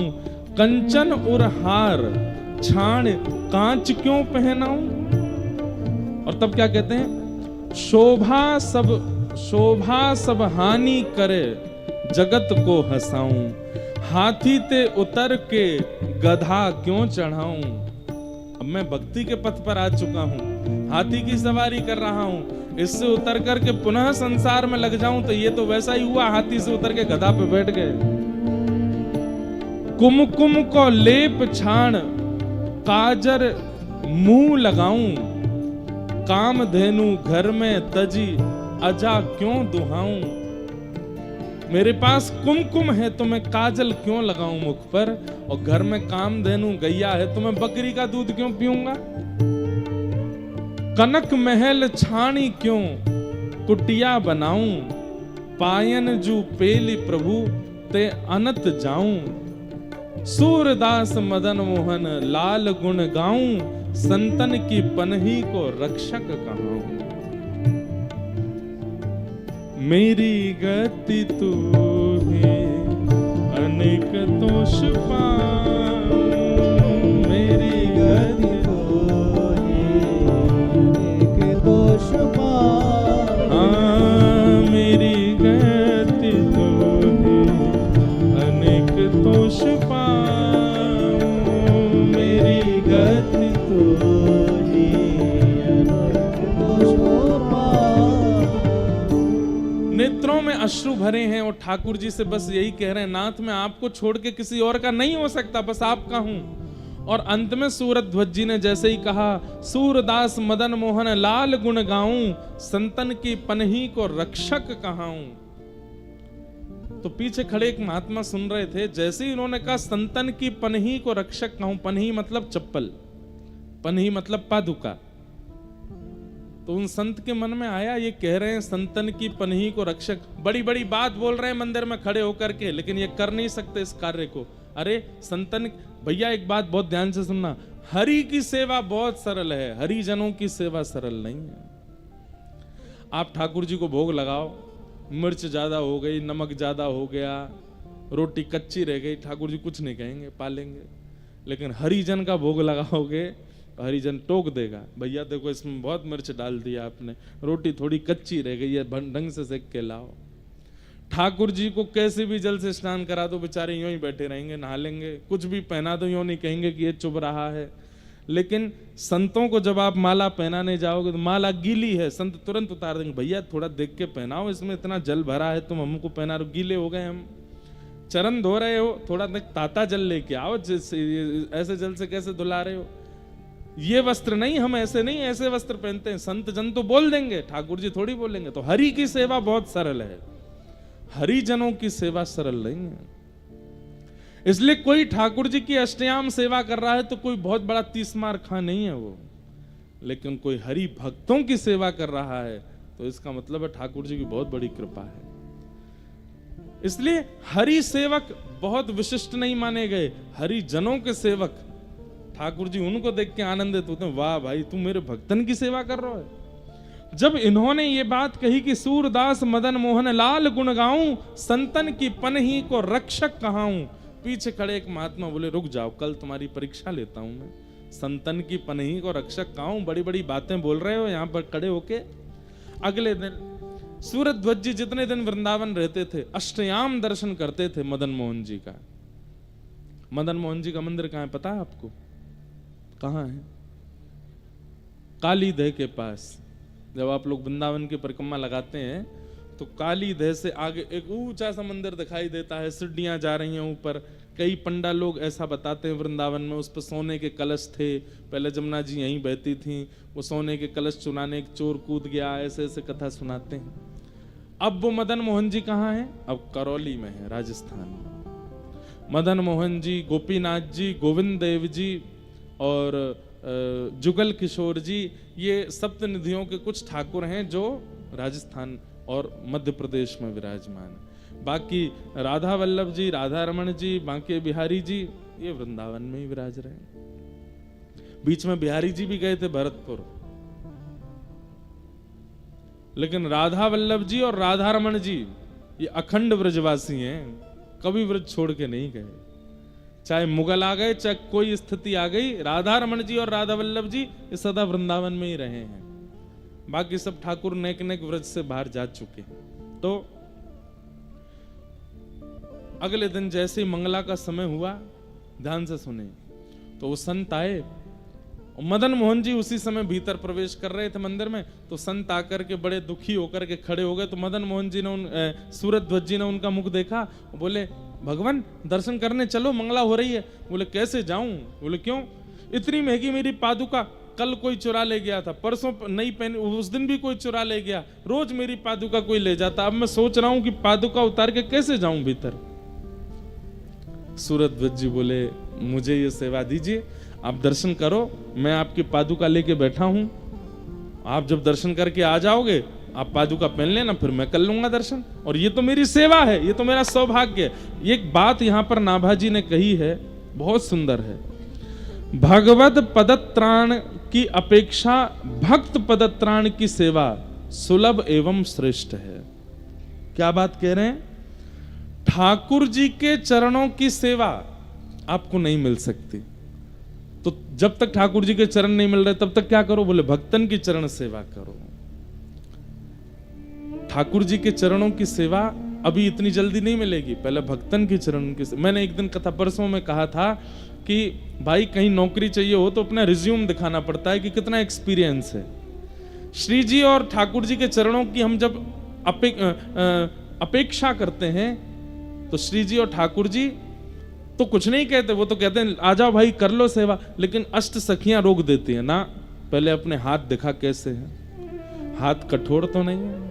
A: कंचन और हार छाण कांच क्यों पहनाऊं। और तब क्या कहते हैं, शोभा सब हानि करे जगत को हंसाऊं, हाथी ते उतर के गधा क्यों चढ़ाऊं। अब मैं भक्ति के पथ पर आ चुका हूं, हाथी की सवारी कर रहा हूं, इससे उतर करके पुनः संसार में लग जाऊं तो ये तो वैसा ही हुआ, हाथी से उतर के गधा पे बैठ गए। कुमकुम को लेप छाण काजर मुंह लगाऊं, काम धेनु घर में तजी अजा क्यों दुहाऊं। मेरे पास कुमकुम है तो मैं काजल क्यों लगाऊं मुख पर, और घर में काम धेनु गैया है तो मैं बकरी का दूध क्यों पीऊंगा। कनक महल छाणी क्यों कुटिया बनाऊं, पायन जू पेली प्रभु ते अनत जाऊं। सूरदास मदन मोहन लाल गुण गाऊं, संतन की पनही को रक्षक कहाऊं। मेरी गति तू है अनेक दोष पाऊं, मेरी गति
B: तो एक दोष पाऊं।
A: हाँ मेरी गति तो है अनेक दोष पाऊं, मेरी गति
B: तो अनेक दोष पाऊं।
A: नेत्रों में अश्रु भरे हैं और ठाकुर जी से बस यही कह रहे हैं, नाथ मैं आपको छोड़ के किसी और का नहीं हो सकता, बस आपका हूं। और अंत में सूरध्वज जी ने जैसे ही कहा, सूरदास मदन मोहन लाल गुण गाऊं, संतन की पनही को रक्षक कहाऊं। तो पीछे खड़े एक महात्मा सुन रहे थे, जैसे ही इन्होंने कहा संतन की पनही को रक्षक कहूं, पनही मतलब चप्पल, पनही मतलब पादुका, तो उन संत के मन में आया, ये कह रहे हैं संतन की पनही को रक्षक, बड़ी बड़ी बात बोल रहे हैं मंदिर में खड़े होकर के, लेकिन ये कर नहीं सकते इस कार्य को। अरे संतन, भैया एक बात बहुत ध्यान से सुनना, हरि की सेवा बहुत सरल है, हरिजनों की सेवा सरल नहीं है। आप ठाकुर जी को भोग लगाओ, मिर्च ज्यादा हो गई, नमक ज्यादा हो गया, रोटी कच्ची रह गई, ठाकुर जी कुछ नहीं कहेंगे, पालेंगे। लेकिन हरिजन का भोग लगाओगे, हरिजन टोक देगा, भैया देखो इसमें बहुत मिर्च डाल दिया आपने, रोटी थोड़ी कच्ची रह गई है, ढंग से सेक के लाओ। ठाकुर जी को कैसे भी जल से स्नान करा दो, बेचारे यूं ही बैठे रहेंगे, नहा लेंगे, कुछ भी पहना दो यूं नहीं कहेंगे कि ये चुभ रहा है। लेकिन संतों को जब आप माला पहनाने जाओगे तो माला गीली है, संत तुरंत उतार देंगे, भैया थोड़ा देख के पहनाओ, इसमें इतना जल भरा है, तुम हमको पहना रहे हो, गीले हो गए हम, चरण धो रहे हो, थोड़ा ताता जल लेके आओ, ऐसे जल से कैसे धुला रहे हो। ये वस्त्र नहीं, हम ऐसे नहीं, ऐसे वस्त्र पहनते हैं। संत जन तो बोल देंगे, ठाकुर जी थोड़ी बोलेंगे। तो हरि की सेवा बहुत सरल है, हरिजनों की सेवा सरल नहीं है। इसलिए कोई ठाकुर जी की अष्टयाम सेवा कर रहा है तो कोई बहुत बड़ा 30 मार खा नहीं है वो, लेकिन कोई हरि भक्तों की सेवा कर रहा है तो इसका मतलब है ठाकुर जी की बहुत बड़ी कृपा है। इसलिए हरि सेवक बहुत विशिष्ट नहीं माने गए, हरिजनों के सेवक ठाकुर जी उनको देख के आनंदित होते हैं, वाह भाई तू मेरे भक्तन की सेवा कर रहा है। जब इन्होंने ये बात कही कि सूरदास मदन मोहन लाल गुण गाऊं, संतन की पनही को रक्षक कहाऊं, पीछे खड़े एक महात्मा बोले रुक जाओ, कल तुम्हारी परीक्षा लेता हूं मैं, संतन की पनही को रक्षक कहाऊं, बड़ी बड़ी बातें बोल रहे हो यहां पर खड़े होके। अगले दिन सूरध्वज जी जितने दिन वृंदावन रहते थे, अष्टयाम दर्शन करते थे मदन मोहन जी का। मदन मोहन जी का मंदिर कहां है पता है आपको? कहां है? काली दह के पास। जब आप लोग वृंदावन की परिक्रमा लगाते हैं तो काली दह से आगे एक ऊंचा सा मंदिर दिखाई देता है, सीढ़ियां जा रही हैं ऊपर। कई पंडा लोग ऐसा बताते हैं वृंदावन में उस पर सोने के कलश थे, पहले जमुना जी यहीं बहती थी, वो सोने के कलश चुराने एक चोर कूद गया, ऐसे ऐसे कथा सुनाते हैं। अब वो मदन मोहन जी कहाँ हैं? अब करौली में है, राजस्थान में। मदन मोहन जी, गोपीनाथ जी, गोविंद देव जी और जुगल किशोर जी, ये सप्तनिधियों के कुछ ठाकुर हैं जो राजस्थान और मध्य प्रदेश में विराजमान है। बाकी राधा वल्लभ जी, राधा रमण जी, बांके बिहारी जी ये वृंदावन में ही विराज रहे हैं। बीच में बिहारी जी भी गए थे भरतपुर, लेकिन राधा वल्लभ जी और राधा रमण जी ये अखंड व्रजवासी हैं, कभी व्रज छोड़ के नहीं गए। चाहे मुगल आ गए, चाहे कोई स्थिति आ गई, राधा रमण जी और राधा वल्लभ जी ये सदा वृंदावन में ही रहे हैं। बाकी सब ठाकुर नेक नेक व्रज से बाहर जा चुके हैं। तो अगले दिन जैसे ही मंगला का समय हुआ, ध्यान से सुने, तो वो संत आए और मदन मोहन जी उसी समय भीतर प्रवेश कर रहे थे मंदिर में। तो संत आकर के बड़े दुखी होकर के खड़े हो गए। तो मदन मोहन जी ने सूरज ध्वज जी ने उनका मुख देखा, बोले भगवान दर्शन करने चलो, मंगला हो रही है। बोले कैसे जाऊं? बोले क्यों? इतनी महंगी मेरी पादुका कल कोई चुरा ले गया था, परसों नहीं पहनी, उस दिन भी कोई चुरा ले गया, रोज मेरी पादुका कोई ले जाता। अब मैं सोच रहा हूं कि पादुका उतार के कैसे जाऊं भीतर। सूरज ध्वज जी बोले मुझे ये सेवा दीजिए, आप दर्शन करो, मैं आपकी पादुका लेके बैठा हूं, आप जब दर्शन करके आ जाओगे आप पादुका पहन लेना, फिर मैं कर लूंगा दर्शन, और ये तो मेरी सेवा है, ये तो मेरा सौभाग्य है। एक बात यहां पर नाभाजी ने कही है, बहुत सुंदर है। भगवत पदत्राण की अपेक्षा भक्त पदत्राण की सेवा सुलभ एवं श्रेष्ठ है। क्या बात कह रहे हैं? ठाकुर जी के चरणों की सेवा आपको नहीं मिल सकती, तो जब तक ठाकुर जी के चरण नहीं मिल रहे तब तक क्या करो? बोले भक्तन की चरण सेवा करो। ठाकुर जी के चरणों की सेवा अभी इतनी जल्दी नहीं मिलेगी, पहले भक्तन की चरण की। मैंने एक दिन कथा परसों में कहा था कि भाई कहीं नौकरी चाहिए हो तो अपना रिज्यूम दिखाना पड़ता है कि कितना एक्सपीरियंस है। श्री जी और ठाकुर जी के चरणों की हम जब अपेक्षा करते हैं तो श्री जी और ठाकुर जी तो कुछ नहीं कहते, वो तो कहते हैं आ जाओ भाई कर लो सेवा, लेकिन अष्ट सखियां रोक देती हैं ना, पहले अपने हाथ दिखा कैसे हैं, हाथ कठोर तो नहीं है।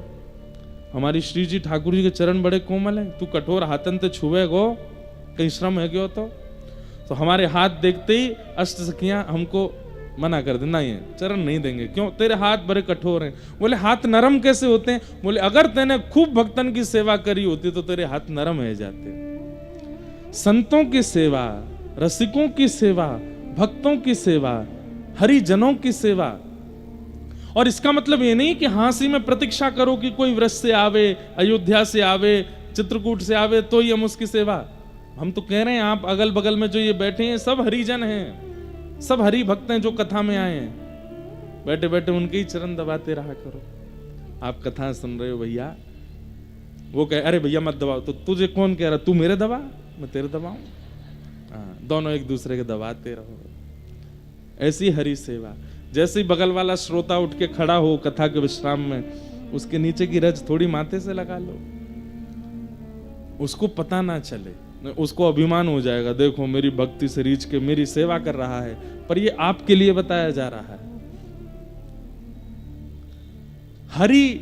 A: हमारी श्री जी ठाकुर जी के चरण बड़े कोमल हैं, तू कठोर हाथन ते छुए गो, कहीं श्रम है क्यों? तो हमारे हाथ देखते ही अष्ट सखियां हमको मना कर देना, ये चरण नहीं देंगे, क्यों? तेरे हाथ बड़े कठोर हैं। बोले हाथ नरम कैसे होते हैं? बोले अगर तेने खूब भक्तन की सेवा करी होती तो तेरे हाथ नरम हो जाते। संतों की सेवा, रसिकों की सेवा, भक्तों की सेवा, हरिजनों की सेवा, और इसका मतलब ये नहीं कि हाँसी में प्रतीक्षा करो कि कोई व्रज से आवे, अयोध्या से आवे, चित्रकूट से आवे तो ही हम उसकी सेवा। हम तो कह रहे हैं आप अगल बगल में जो ये बैठे हैं सब हरिजन हैं, सब हरि भक्त हैं जो कथा में आए हैं, बैठे बैठे उनके ही चरण दबाते रहा करो। आप कथा सुन रहे हो भैया, वो कहे अरे भैया मत दबाओ, तो तुझे कौन कह रहा तू मेरे दबा मैं तेरे दबाऊं? हाँ, दोनों एक दूसरे के दबाते रहो। ऐसी हरि सेवा। जैसे ही बगल वाला श्रोता उठ के खड़ा हो कथा के विश्राम में, उसके नीचे की रज थोड़ी माथे से लगा लो, उसको पता ना चले, उसको अभिमान हो जाएगा, देखो मेरी भक्ति से रीझ के मेरी सेवा कर रहा है, पर ये आपके लिए बताया जा रहा है। हरि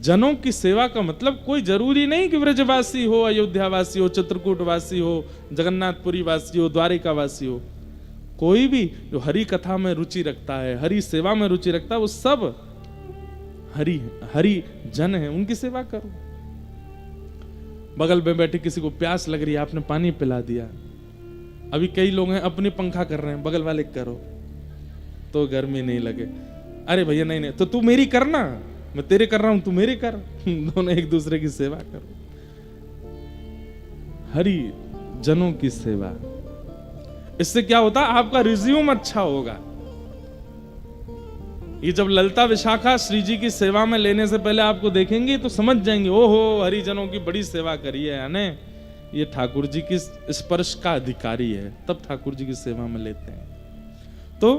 A: जनों की सेवा का मतलब कोई जरूरी नहीं कि व्रजवासी हो, अयोध्यावासी हो, चित्रकूटवासी हो, जगन्नाथपुरी वासी हो, द्वारिका वासी हो, कोई भी जो हरि कथा में रुचि रखता है, हरि सेवा में रुचि रखता है, वो सब हरि जन है, उनकी सेवा करो। बगल में बैठे किसी को प्यास लग रही है, आपने पानी पिला दिया। अभी कई लोग हैं अपने पंखा कर रहे हैं, बगल वाले करो तो गर्मी नहीं लगे। अरे भैया नहीं तो तू मेरी करना, मैं तेरे कर रहा हूं, तू मेरी कर, दोनों एक दूसरे की सेवा करो। हरि जनों की सेवा, इससे क्या होता है? आपका रिज्यूम अच्छा होगा। ये जब ललिता विशाखा श्री जी की सेवा में लेने से पहले आपको देखेंगे तो समझ जाएंगे, ओहो हरिजनों की बड़ी सेवा करी है, यानी ये ठाकुर जी की स्पर्श का अधिकारी है, तब ठाकुर जी की सेवा में लेते हैं। तो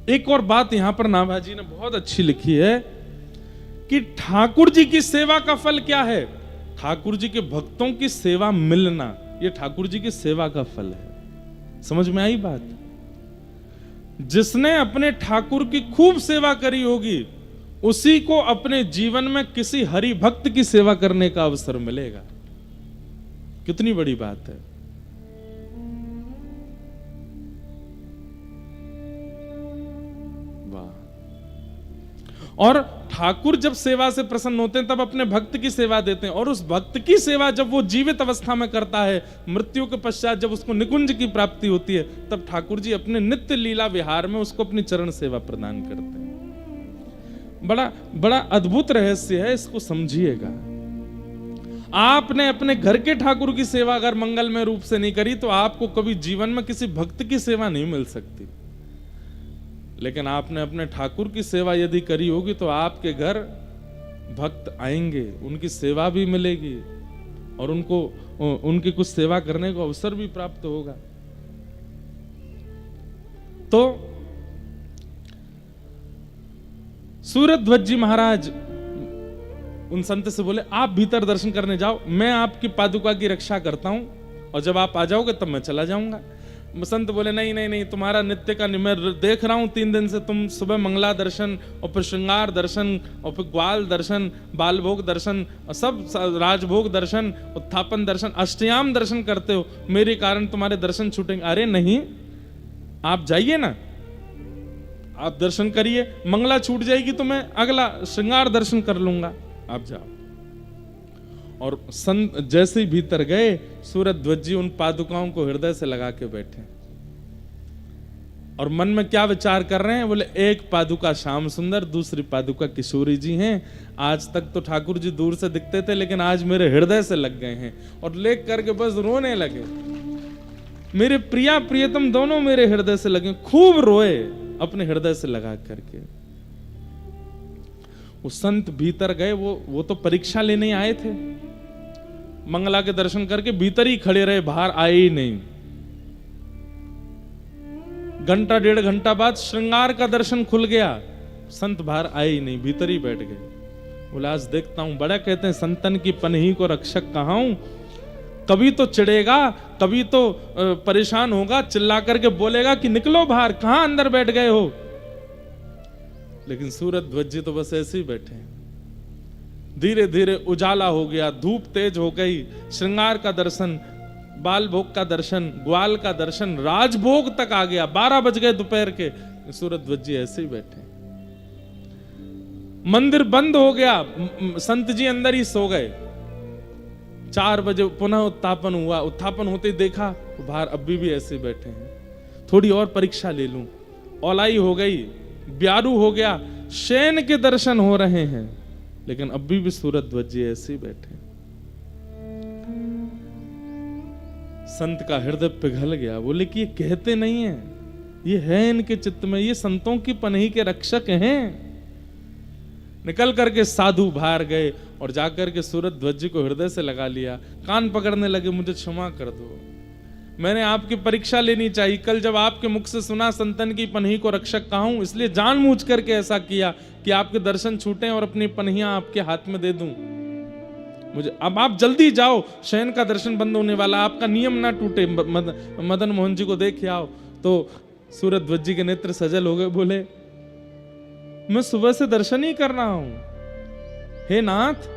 A: एक और बात यहां पर नाभाजी ने बहुत अच्छी लिखी है कि ठाकुर जी की सेवा का फल क्या है? ठाकुर जी के भक्तों की सेवा मिलना, ये ठाकुर जी की सेवा का फल है। समझ में आई बात? जिसने अपने ठाकुर की खूब सेवा करी होगी उसी को अपने जीवन में किसी हरि भक्त की सेवा करने का अवसर मिलेगा। कितनी बड़ी बात है। वाह। और ठाकुर जब सेवा से प्रसन्न होते हैं तब अपने भक्त की सेवा देते हैं, और उस भक्त की सेवा जब वो जीवित अवस्था में करता है, मृत्यु के पश्चात जब उसको निकुंज की प्राप्ति होती है, तब ठाकुर जी अपने नित्य लीला विहार में उसको अपनी चरण सेवा प्रदान करते हैं। बड़ा बड़ा अद्भुत रहस्य है, इसको समझिएगा। आपने अपने घर के ठाकुर की सेवा अगर मंगलमय रूप से नहीं करी तो आपको कभी जीवन में किसी भक्त की सेवा नहीं मिल सकती। लेकिन आपने अपने ठाकुर की सेवा यदि करी होगी तो आपके घर भक्त आएंगे, उनकी सेवा भी मिलेगी और उनको उनकी कुछ सेवा करने को अवसर भी प्राप्त होगा। तो सूरध्वज जी महाराज उन संत से बोले, आप भीतर दर्शन करने जाओ, मैं आपकी पादुका की रक्षा करता हूं, और जब आप आ जाओगे तब मैं चला जाऊंगा। संत बोले, नहीं नहीं नहीं, तुम्हारा नित्य का मैं देख रहा हूं 3 दिन से, तुम सुबह मंगला दर्शन और फिर श्रृंगार दर्शन और फिर ग्वाल दर्शन, बालभोग दर्शन और सब राजभोग दर्शन, उत्थापन दर्शन, अष्टयाम दर्शन करते हो, मेरे कारण तुम्हारे दर्शन छूटेंगे। अरे नहीं, आप जाइए ना, आप दर्शन करिए, मंगला छूट जाएगी तो मैं अगला श्रृंगार दर्शन कर लूंगा, आप जाओ। और संत जैसे ही भीतर गए, सूरध्वज जी उन पादुकाओं को हृदय से लगा के बैठे और मन में क्या विचार कर रहे हैं, बोले एक पादुका श्याम सुंदर, दूसरी पादुका किशोरी जी हैं। आज तक तो ठाकुर जी दूर से दिखते थे, लेकिन आज मेरे हृदय से लग गए हैं, और लेख करके बस रोने लगे। मेरे प्रिया प्रियतम दोनों मेरे हृदय से लगे, खूब रोए अपने हृदय से लगा करके। वो संत भीतर गए, वो तो परीक्षा लेने आए थे, मंगला के दर्शन करके भीतर ही खड़े रहे, बाहर आए ही नहीं। घंटा 1.5 घंटा बाद श्रृंगार का दर्शन खुल गया, संत बाहर आए ही नहीं, भीतर ही बैठ गए। बोला आज देखता हूं, बड़ा कहते हैं संतन की पनही को रक्षक कहा हूं, कभी तो चिढ़ेगा, कभी तो परेशान होगा, चिल्ला करके बोलेगा कि निकलो बाहर, कहां अंदर बैठ गए हो। लेकिन सूरध्वज जी तो बस ऐसे ही बैठे हैं। धीरे धीरे उजाला हो गया, धूप तेज हो गई, श्रृंगार का दर्शन, बाल भोग का दर्शन, ग्वाल का दर्शन, राजभोग तक आ गया, 12 बज गए दोपहर के। सूरध्वज जी ऐसे ही बैठे। मंदिर बंद हो गया, संत जी अंदर ही सो गए। 4 बजे पुनः उत्थापन हुआ, उत्थापन होते ही देखा तो बाहर अभी भी ऐसे बैठे हैं। थोड़ी और परीक्षा ले लूं, औलाई हो गई, ब्यारू हो गया, शयन के दर्शन हो रहे हैं, लेकिन अभी भी सूरध्वज जी ऐसे ही बैठे। संत का हृदय पिघल गया, बोले कि ये कहते नहीं है, ये है इनके चित्त में, ये संतों की पनही के रक्षक हैं। निकल करके साधु बाहर गए और जाकर के सूरध्वज जी को हृदय से लगा लिया, कान पकड़ने लगे, मुझे क्षमा कर दो, मैंने आपकी परीक्षा लेनी चाहिए। कल जब आपके मुख से सुना संतन की पनही को रक्षक कहा हूं, इसलिए जानबूझ करके ऐसा किया कि आपके दर्शन छूटे और अपनी पनहियां आपके हाथ में दे दूं। मुझे अब आप जल्दी जाओ, शयन का दर्शन बंद होने वाला, आपका नियम ना टूटे, मदन मोहन जी को देख आओ। तो सूरध्वज जी के नेत्र सजल हो गए, बोले मैं सुबह से दर्शन ही कर रहा हूं। हे नाथ,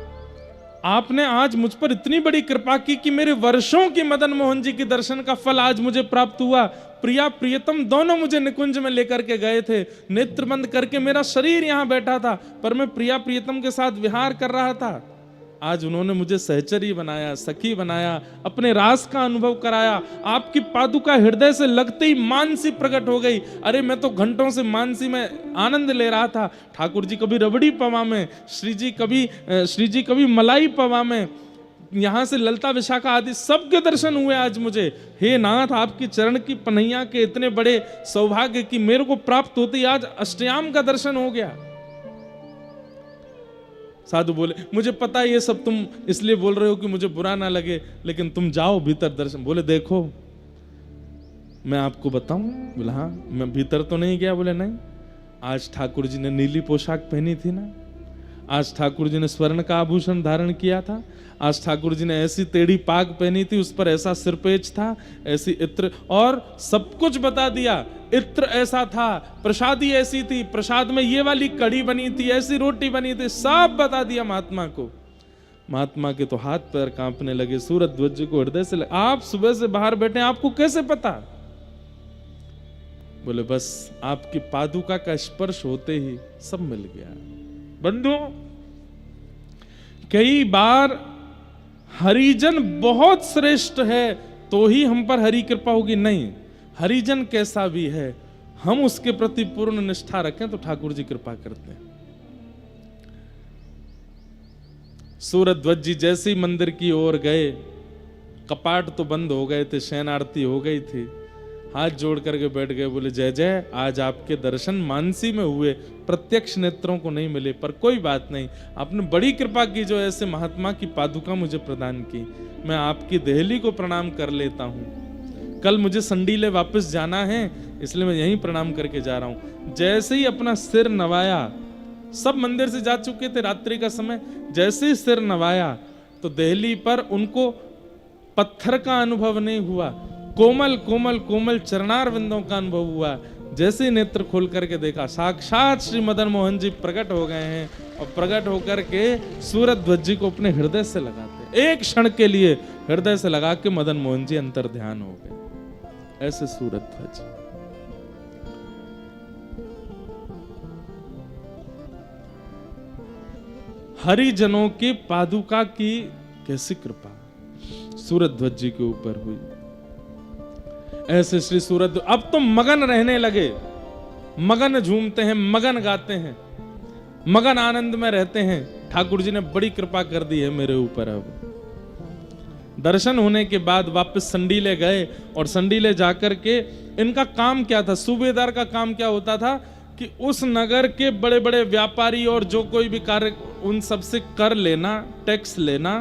A: आपने आज मुझ पर इतनी बड़ी कृपा की कि मेरे वर्षों की मदन मोहन जी के दर्शन का फल आज मुझे प्राप्त हुआ। प्रिया प्रियतम दोनों मुझे निकुंज में लेकर के गए थे, नेत्र बंद करके मेरा शरीर यहां बैठा था, पर मैं प्रिया प्रियतम के साथ विहार कर रहा था। आज उन्होंने मुझे सहचरी बनाया, सखी बनाया, अपने रास का अनुभव कराया। आपकी पादुका हृदय से लगते ही मानसी प्रकट हो गई। अरे मैं तो घंटों से मानसी में आनंद ले रहा था। ठाकुर जी कभी रबड़ी पवा में, श्री जी कभी मलाई पवा में, यहां से ललता विशाखा आदि सबके दर्शन हुए आज मुझे। हे नाथ, आपकी चरण की पनैया के इतने बड़े सौभाग्य की मेरे को प्राप्त होती, आज अष्टयाम का दर्शन हो गया। साधु बोले, मुझे पता है ये सब तुम इसलिए बोल रहे हो कि मुझे बुरा ना लगे, लेकिन तुम जाओ भीतर दर्शन। बोले देखो मैं आपको बताऊं। बोला हाँ। मैं भीतर तो नहीं गया। बोले नहीं, आज ठाकुर जी ने नीली पोशाक पहनी थी ना, आज ठाकुर जी ने स्वर्ण का आभूषण धारण किया था, आज ठाकुर जी ने ऐसी टेढ़ी पाग पहनी थी, उस पर ऐसा सिरपेच था, ऐसी इत्र, और सब कुछ बता दिया। इत्र ऐसा था, प्रसादी ऐसी थी, प्रसाद में ये वाली कढ़ी बनी थी, ऐसी रोटी बनी थी, सब बता दिया महात्मा को। महात्मा के तो हाथ पैर कांपने लगे, सूरज ध्वज जी को हृदय से आप सुबह से बाहर बैठे, आपको कैसे पता? बोले बस आपकी पादुका का स्पर्श होते ही सब मिल गया। बंधुओं, कई बार हरिजन बहुत श्रेष्ठ है तो ही हम पर हरि कृपा होगी, नहीं, हरिजन कैसा भी है हम उसके प्रति पूर्ण निष्ठा रखें तो ठाकुर जी कृपा करते हैं। सूरज ध्वज जी जैसे ही मंदिर की ओर गए, कपाट तो बंद हो गए थे, शयन आरती हो गई थी, हाथ जोड़ करके बैठ गए, बोले जय जय, आज आपके दर्शन मानसी में हुए, प्रत्यक्ष नेत्रों को नहीं मिले, पर कोई बात नहीं, आपने बड़ी कृपा की जो ऐसे महात्मा की पादुका मुझे प्रदान की, मैं आपकी देहली को प्रणाम कर लेता हूं। कल मुझे संडीले वापस जाना है, इसलिए मैं यहीं प्रणाम करके जा रहा हूं। जैसे ही अपना सिर नवाया, सब मंदिर से जा चुके थे रात्रि का समय, जैसे ही सिर नवाया तो देहली पर उनको पत्थर का अनुभव नहीं हुआ, कोमल कोमल कोमल चरणार विंदों का अनुभव हुआ। जैसे ही नेत्र खोल करके देखा, साक्षात श्री मदन मोहन जी प्रकट हो गए हैं, और प्रकट होकर के सूरज ध्वज जी को अपने हृदय से लगाते, एक क्षण के लिए हृदय से लगा के मदन मोहन जी अंतर ध्यान हो गए। ऐसे सूरज ध्वज। हरिजनों के पादुका की कैसी कृपा सूरज ध्वज जी के ऊपर हुई। ऐसे श्री सूरज अब तो मगन रहने लगे, मगन झूमते हैं, मगन गाते हैं, मगन आनंद में रहते हैं। ठाकुर जी ने बड़ी कृपा कर दी है मेरे ऊपर। अब दर्शन होने के बाद वापस संडीले गए, और संडीले जाकर के इनका काम क्या था, सूबेदार का काम क्या होता था कि उस नगर के बड़े बड़े व्यापारी और जो कोई भी कार्य, उन सब से कर लेना, टैक्स लेना,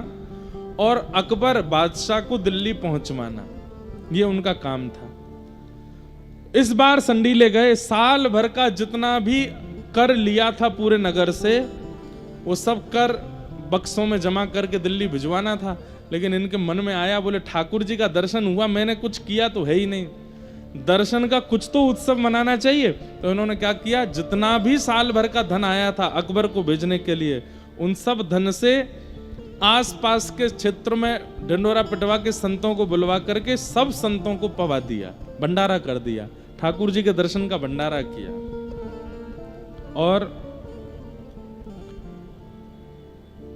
A: और अकबर बादशाह को दिल्ली पहुंचवाना, ये उनका काम था। इस बार संडीले गए, साल भर का जितना भी कर लिया था पूरे नगर से, वो सब कर बक्सों में जमा करके दिल्ली भिजवाना था। लेकिन इनके मन में आया, बोले ठाकुर जी का दर्शन हुआ, मैंने कुछ किया तो है ही नहीं, दर्शन का कुछ तो उत्सव मनाना चाहिए। तो इन्होंने क्या किया, जितना भी साल भर का धन आया था अकबर को भेजने के लिए, उन सब धन से आसपास के क्षेत्र में ढिंडोरा पिटवा के संतों को बुलवा करके सब संतों को पवा दिया, भंडारा कर दिया, ठाकुर जी के दर्शन का भंडारा किया। और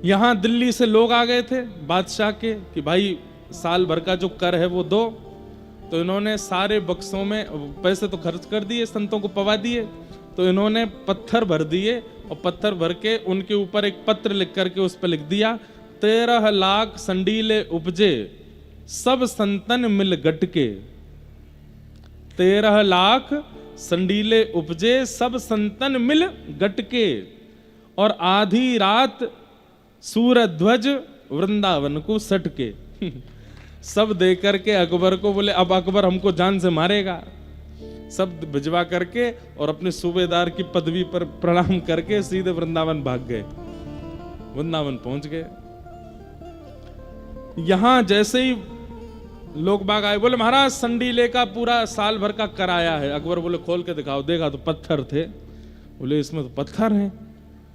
A: यहां दिल्ली से लोग आ गए थे बादशाह के कि भाई साल भर का जो कर है वो दो। तो इन्होंने सारे बक्सों में पैसे तो खर्च कर दिए, संतों को पवा दिए, तो इन्होंने पत्थर भर दिए, और पत्थर भर के उनके ऊपर एक पत्र लिख करके उस पर लिख दिया, 13 लाख संडीले उपजे सब संतन मिल गटके। 13 लाख संडीले उपजे सब संतन मिल गटके, और आधी रात सूरज ध्वज वृंदावन को सटके। सब दे करके अकबर को बोले अब अकबर हमको जान से मारेगा। सब भिजवा करके और अपने सूबेदार की पदवी पर प्रणाम करके सीधे वृंदावन भाग गए, वृंदावन पहुंच गए। यहां जैसे ही लोग बाग आए, बोले महाराज संडीले का पूरा साल भर का कराया है। अकबर बोले खोल के दिखाओ। देखा तो पत्थर थे। बोले इसमें तो पत्थर हैं,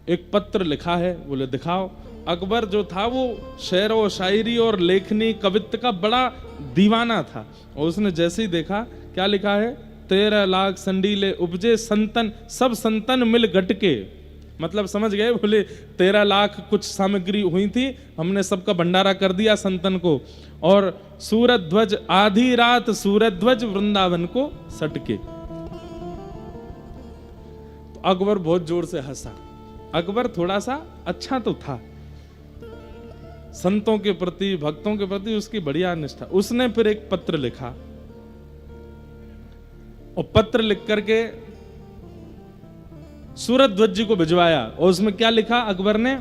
A: एक पत्र लिखा है। बोले दिखाओ। अकबर जो था वो शेर व शायरी और लेखनी कवित्व का बड़ा दीवाना था, और उसने जैसे ही देखा क्या लिखा है, 13 लाख संडीले उपजे संतन सब संतन मिल गटके। मतलब समझ गए, बोले 13 लाख कुछ सामग्री हुई थी, हमने सबका भंडारा कर दिया संतन को, और सूरज ध्वज आधी रात सूरज ध्वज वृंदावन को सटके। तो अकबर बहुत जोर से हंसा। अकबर थोड़ा सा अच्छा तो था, संतों के प्रति भक्तों के प्रति उसकी बढ़िया निष्ठा। उसने फिर एक पत्र लिखा, और पत्र लिख करके सूरज ध्वज जी को भिजवाया। और उसमें क्या लिखा अकबर ने,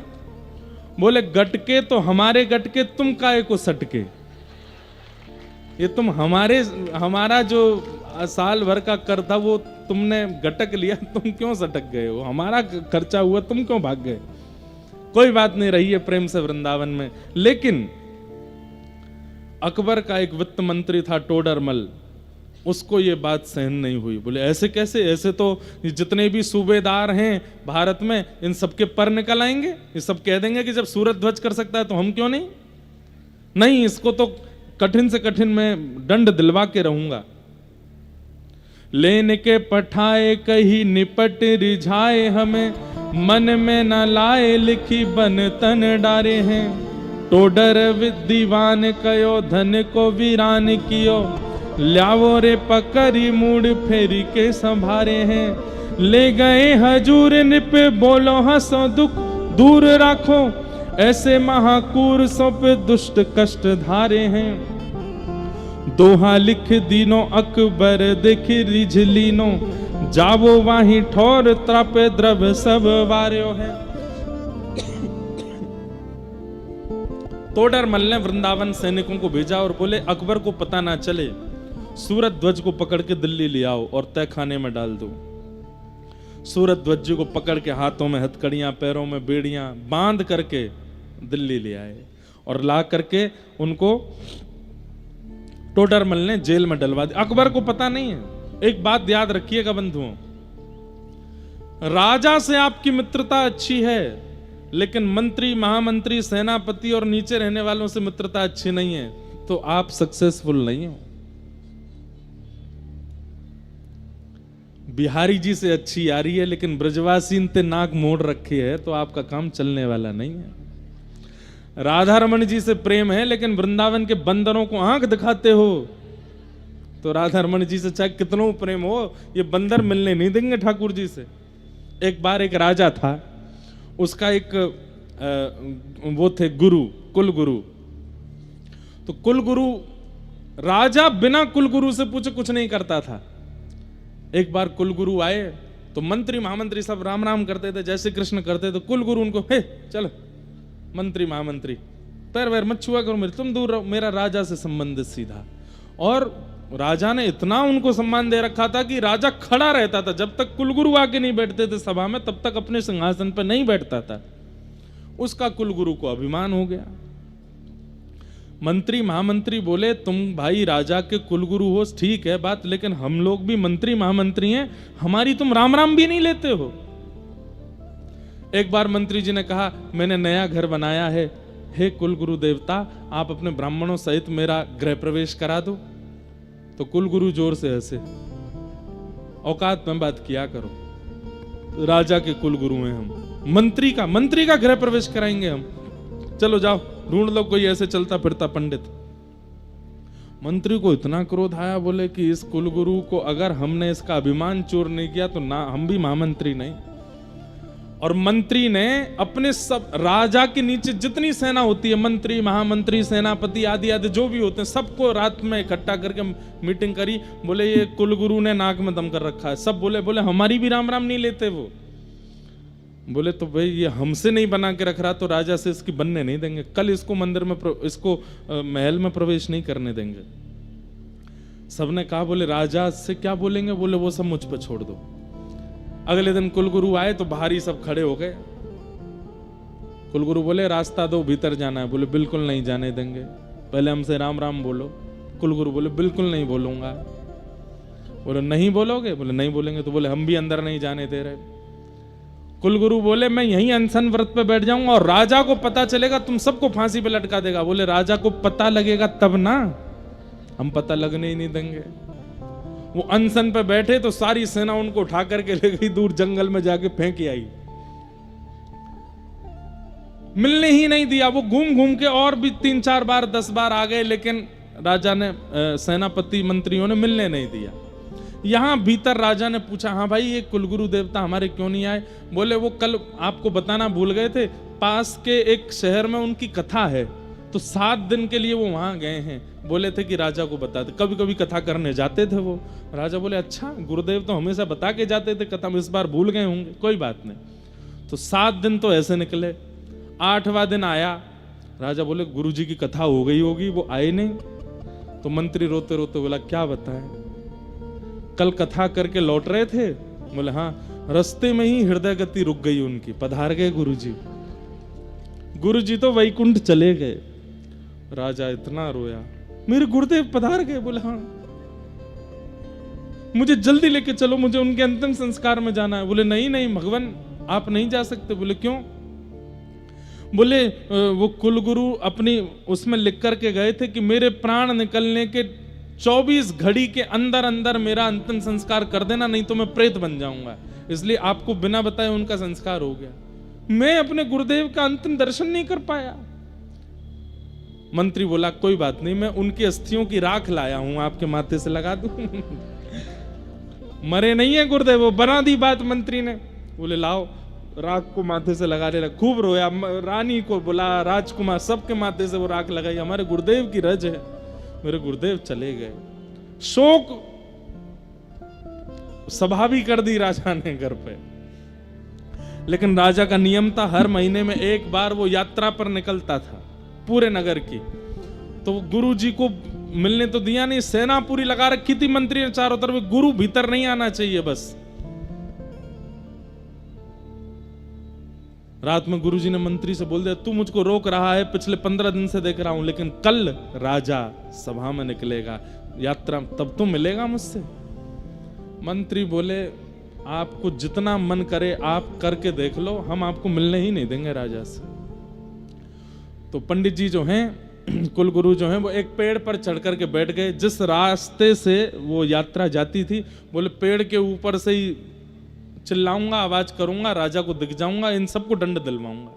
A: बोले गटके तो हमारे गटके, तुम काहे को सटके। ये तुम हमारा जो साल भर का कर था वो तुमने गटक लिया, तुम क्यों सटक गए हो, हमारा खर्चा हुआ, तुम क्यों भाग गए। कोई बात नहीं, रही है प्रेम से वृंदावन में। लेकिन अकबर का एक वित्त मंत्री था टोडरमल, उसको ये बात सहन नहीं हुई। बोले ऐसे कैसे, ऐसे तो जितने भी सूबेदार हैं भारत में इन सबके पर निकल आएंगे, ये सब कह देंगे कि जब सूरज ध्वज कर सकता है तो हम क्यों नहीं। नहीं, इसको तो कठिन से कठिन मैं दंड दिलवा के रहूंगा। लेन के पठाए कहीं निपट रिझाए, हमें मन में न लाए लिखी बन तन डारे हैं। टोडर दीवान कयो धन को वीरान कियो, ल्यावो रे पकड़ी मूड फेरी के संभारे हैं। ले गए हजूर निप बोलो हंसो दुख दूर राखो, ऐसे महाकूर सो पे दुष्ट कष्ट धारे हैं। दोहा लिख दीनो अकबर देख रिझलीनो, जावो वाही ठोर त्रापे द्रव सब वार्यो है। तोडर मल ने वृंदावन सैनिकों को भेजा और बोले अकबर को पता ना चले, सूरज ध्वज को पकड़ के दिल्ली ले आओ और तय खाने में डाल दो। सूरज ध्वज जी को पकड़ के हाथों में हथकड़ियां, पैरों में बेड़ियां बांध करके दिल्ली ले आए और ला करके उनको टोडरमल ने जेल में डलवा दिया। अकबर को पता नहीं है। एक बात याद रखिएगा बंधुओं, राजा से आपकी मित्रता अच्छी है, लेकिन मंत्री, महामंत्री, सेनापति और नीचे रहने वालों से मित्रता अच्छी नहीं है तो आप सक्सेसफुल नहीं हो। बिहारी जी से अच्छी यारी है, लेकिन ब्रजवासी इनते नाक मोड़ रखी है तो आपका काम चलने वाला नहीं है। राधा रमन जी से प्रेम है, लेकिन वृंदावन के बंदरों को आंख दिखाते हो तो राधा रमन जी से चाहे कितनों प्रेम हो, ये बंदर मिलने नहीं देंगे ठाकुर जी से। एक बार एक राजा था, उसका एक वो थे गुरु, कुल गुरु। तो कुल गुरु, राजा बिना कुल गुरु से पूछे कुछ नहीं करता था। एक बार कुल गुरु आए तो मंत्री महामंत्री सब राम राम करते थे, जय श्री कृष्ण करते थे। कुल गुरु उनको, हे चलो मंत्री महामंत्री पैर वैर मत छुआ करो मेरे, तुम दूर रहो, मेरा राजा से संबंधित सीधा। और राजा ने इतना उनको सम्मान दे रखा था कि राजा खड़ा रहता था, जब तक कुलगुरु आके नहीं बैठते थे सभा में तब तक अपने सिंहासन पर नहीं बैठता था। उसका कुलगुरु को अभिमान हो गया। मंत्री महामंत्री बोले तुम भाई राजा के कुलगुरु हो, ठीक है बात, लेकिन हम लोग भी मंत्री महामंत्री हैं, हमारी तुम राम राम भी नहीं लेते हो। एक बार मंत्री जी ने कहा मैंने नया घर बनाया है, हे कुलगुरु देवता आप अपने ब्राह्मणों सहित मेरा गृह प्रवेश करा दो। तो कुलगुरु जोर से हंसे, औकात में बात किया करो, राजा के कुलगुरु हैं हम, मंत्री का गृह प्रवेश कराएंगे हम, चलो जाओ ढूंढ लो कोई ऐसे चलता फिरता पंडित। मंत्री को इतना क्रोध आया, बोले कि इस कुलगुरु को अगर हमने इसका अभिमान चोर नहीं किया तो ना हम भी महामंत्री नहीं। और मंत्री ने अपने सब राजा के नीचे जितनी सेना होती है, मंत्री महामंत्री सेनापति आदि आदि जो भी होते हैं, सबको रात में इकट्ठा करके मीटिंग करी। बोले ये कुलगुरु ने नाक में दम कर रखा है। सब बोले हमारी भी राम राम नहीं लेते वो। बोले तो भाई ये हमसे नहीं बना के रख रहा तो राजा से इसकी बनने नहीं देंगे, कल इसको मंदिर में इसको महल में प्रवेश नहीं करने देंगे। सबने कहा बोले राजा से क्या बोलेंगे, बोले वो सब मुझ पर छोड़ दो। अगले दिन कुलगुरु आए तो बाहर ही सब खड़े हो गए। कुलगुरु बोले रास्ता दो भीतर जाना है। बोले बिल्कुल नहीं जाने देंगे, पहले हमसे राम राम बोलो। कुलगुरु बोले बिल्कुल नहीं बोलूंगा। बोले नहीं बोलोगे? बोले नहीं बोलेंगे। तो बोले हम भी अंदर नहीं जाने दे रहे। कुलगुरु बोले मैं यहीं अनशन व्रत पे बैठ जाऊंगा और राजा को पता चलेगा तुम सबको फांसी पे लटका देगा। बोले राजा को पता लगेगा तब ना, हम पता लगने ही नहीं देंगे। वो अनशन पे बैठे तो सारी सेना उनको उठा करके ले गई, दूर जंगल में जाके फेंक आई, मिलने ही नहीं दिया। वो घूम घूम के और भी 3-4 बार 10 बार आ गए, लेकिन राजा ने सेनापति मंत्रियों ने मिलने नहीं दिया। यहां भीतर राजा ने पूछा हाँ भाई ये कुलगुरु देवता हमारे क्यों नहीं आए? बोले वो कल आपको बताना भूल गए थे, पास के एक शहर में उनकी कथा है तो 7 दिन के लिए वो वहां गए हैं, बोले थे कि राजा को बता दे। कभी कभी कथा करने जाते थे वो। राजा बोले अच्छा, गुरुदेव तो हमेशा बता के जाते थे कथा में, इस बार भूल गए होंगे, कोई बात नहीं। तो 7 दिन तो ऐसे निकले। 8वां दिन आया, राजा बोले गुरुजी की कथा हो गई होगी, वो आए नहीं। तो मंत्री रोते रोते बोला क्या बताएं, कल कथा करके लौट रहे थे? बोले हाँ, रास्ते में ही हृदय गति रुक गई उनकी, पधार गए गुरुजी। गुरुजी तो वैकुंठ चले गए। राजा इतना रोया, मेरे गुरुदेव पधार गए। बोले हाँ, मुझे जल्दी लेके चलो, मुझे उनके अंतिम संस्कार में जाना है। बोले नहीं नहीं भगवान, आप नहीं जा सकते। बोले क्यों? बोले वो कुलगुरु अपनी उसमें लिख करके गए थे कि मेरे प्राण निकलने के 24 घड़ी के अंदर अंदर मेरा अंतिम संस्कार कर देना, नहीं तो मैं प्रेत बन जाऊंगा। इसलिए आपको बिना बताए उनका संस्कार हो गया। मैं अपने गुरुदेव का अंतिम दर्शन नहीं कर पाया। मंत्री बोला कोई बात नहीं, मैं उनकी अस्थियों की राख लाया हूं, आपके माथे से लगा दूं। मरे नहीं है गुरुदेव, वो बना दी बात मंत्री ने। बोले लाओ, राख को माथे से लगा ले। खूब रोया, रानी को बुला, राजकुमार, सबके माथे से वो राख लगाई। हमारे गुरुदेव की रज है। मेरे गुरुदेव चले गए। शोक सभा भी कर दी राजा ने घर पे। लेकिन राजा का नियम था, हर महीने में एक बार वो यात्रा पर निकलता था पूरे नगर की। तो गुरु जी को मिलने तो दिया नहीं, सेना पूरी लगा रखी थी मंत्री ने चारों तरफ, गुरु भीतर नहीं आना चाहिए बस। रात में गुरुजी ने मंत्री से बोल दिया, तू मुझको रोक रहा है, पिछले 15 दिन से देख रहा हूं, लेकिन कल राजा सभा में निकलेगा, यात्रा, तब तो मिलेगा मुझसे। मंत्री बोले आपको जितना मन करे आप करके देख लो, हम आपको मिलने ही नहीं देंगे राजा से। तो पंडित जी जो हैं, कुलगुरु जो हैं, वो एक पेड़ पर चढ़ करके बैठ गए। जिस रास्ते से वो यात्रा जाती थी, बोले पेड़ के ऊपर से ही चिल्लाऊंगा, आवाज करूंगा, राजा को दिख जाऊंगा, इन सबको दंड दिलवाऊंगा।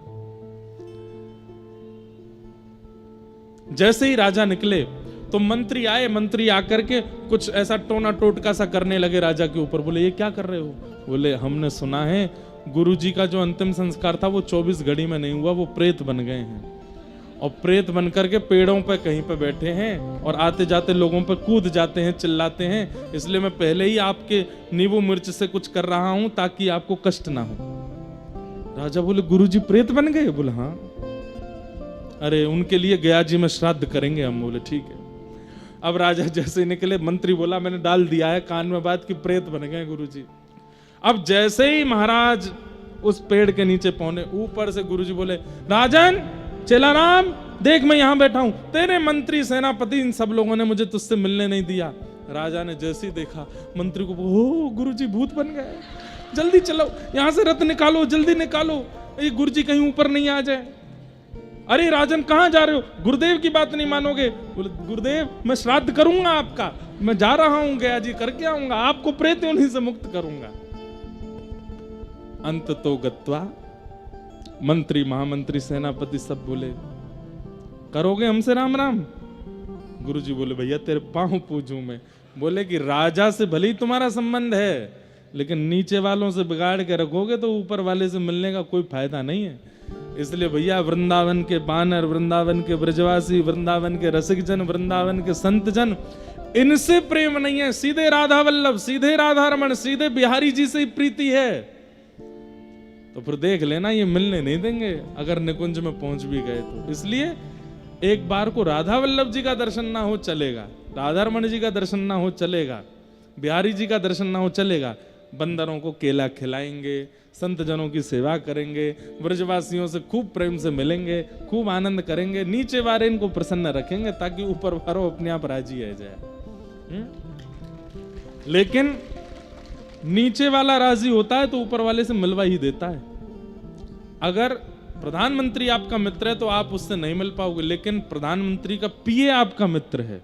A: जैसे ही राजा निकले तो मंत्री आए। मंत्री आकर के कुछ ऐसा टोना टोटका सा करने लगे राजा के ऊपर। बोले ये क्या कर रहे हो? बोले हमने सुना है गुरुजी का जो अंतिम संस्कार था वो 24 घड़ी में नहीं हुआ, वो प्रेत बन गए हैं और प्रेत बन करके पेड़ों पे कहीं पे बैठे हैं और आते जाते लोगों पे कूद जाते हैं, चिल्लाते हैं। इसलिए मैं पहले ही आपके नींबू मिर्च से कुछ कर रहा हूं ताकि आपको कष्ट ना हो। राजा बोले गुरुजी प्रेत बन गए? बोले हाँ। अरे उनके लिए गया जी में श्राद्ध करेंगे हम। बोले ठीक है। अब राजा जैसे निकले, मंत्री बोला मैंने डाल दिया है कान में बात कि प्रेत बन गए गुरुजी। अब जैसे ही महाराज उस पेड़ के नीचे पहुंचे, ऊपर से गुरुजी बोले राजन चेलाराम देख मैं यहां बैठा हूं, तेरे मंत्री सेनापति इन सब लोगों ने मुझे तुझसे मिलने नहीं दिया। राजा ने जैसे ही देखा मंत्री को, ओ गुरुजी भूत बन गए, जल्दी चलो यहां से रथ निकालो, जल्दी निकालो, ये गुरुजी कहीं ऊपर नहीं आ जाए। अरे राजन कहां जा रहे हो? गुरुदेव की बात नहीं मानोगे? बोले गुरुदेव मैं श्राद्ध करूंगा आपका, मैं जा रहा हूं गया जी करके आऊंगा, आपको प्रेत योनि से मुक्त करूंगा। अंत तो गत्वा मंत्री महामंत्री सेनापति सब बोले करोगे हमसे राम राम? गुरुजी बोले भैया तेरे पांव पूजूं मैं। बोले कि राजा से भले ही तुम्हारा संबंध है, लेकिन नीचे वालों से बिगाड़ के रखोगे तो ऊपर वाले से मिलने का कोई फायदा नहीं है। इसलिए भैया वृंदावन के बानर, वृंदावन के ब्रजवासी, वृंदावन के रसिक जन, वृंदावन के संत जन, इनसे प्रेम नहीं है, सीधे राधा वल्लभ, सीधे राधा रमन, सीधे बिहारी जी से ही प्रीति है। तो फिर देख लेना ये मिलने नहीं देंगे अगर निकुंज में पहुंच भी गए तो। इसलिए एक बार को राधा वल्लभ जी का दर्शन ना हो चलेगा, राधा रमन जी का दर्शन ना हो चलेगा, बिहारी जी का दर्शन ना हो चलेगा, बंदरों को केला खिलाएंगे, संत जनों की सेवा करेंगे, ब्रजवासियों से खूब प्रेम से मिलेंगे, खूब आनंद करेंगे, नीचे वाले इनको प्रसन्न रखेंगे ताकि ऊपर वालों अपने आप राजी रह जाए। लेकिन नीचे वाला राजी होता है तो ऊपर वाले से मिलवा ही देता है। अगर प्रधानमंत्री आपका मित्र है तो आप उससे नहीं मिल पाओगे, लेकिन प्रधानमंत्री का पीए आपका मित्र है,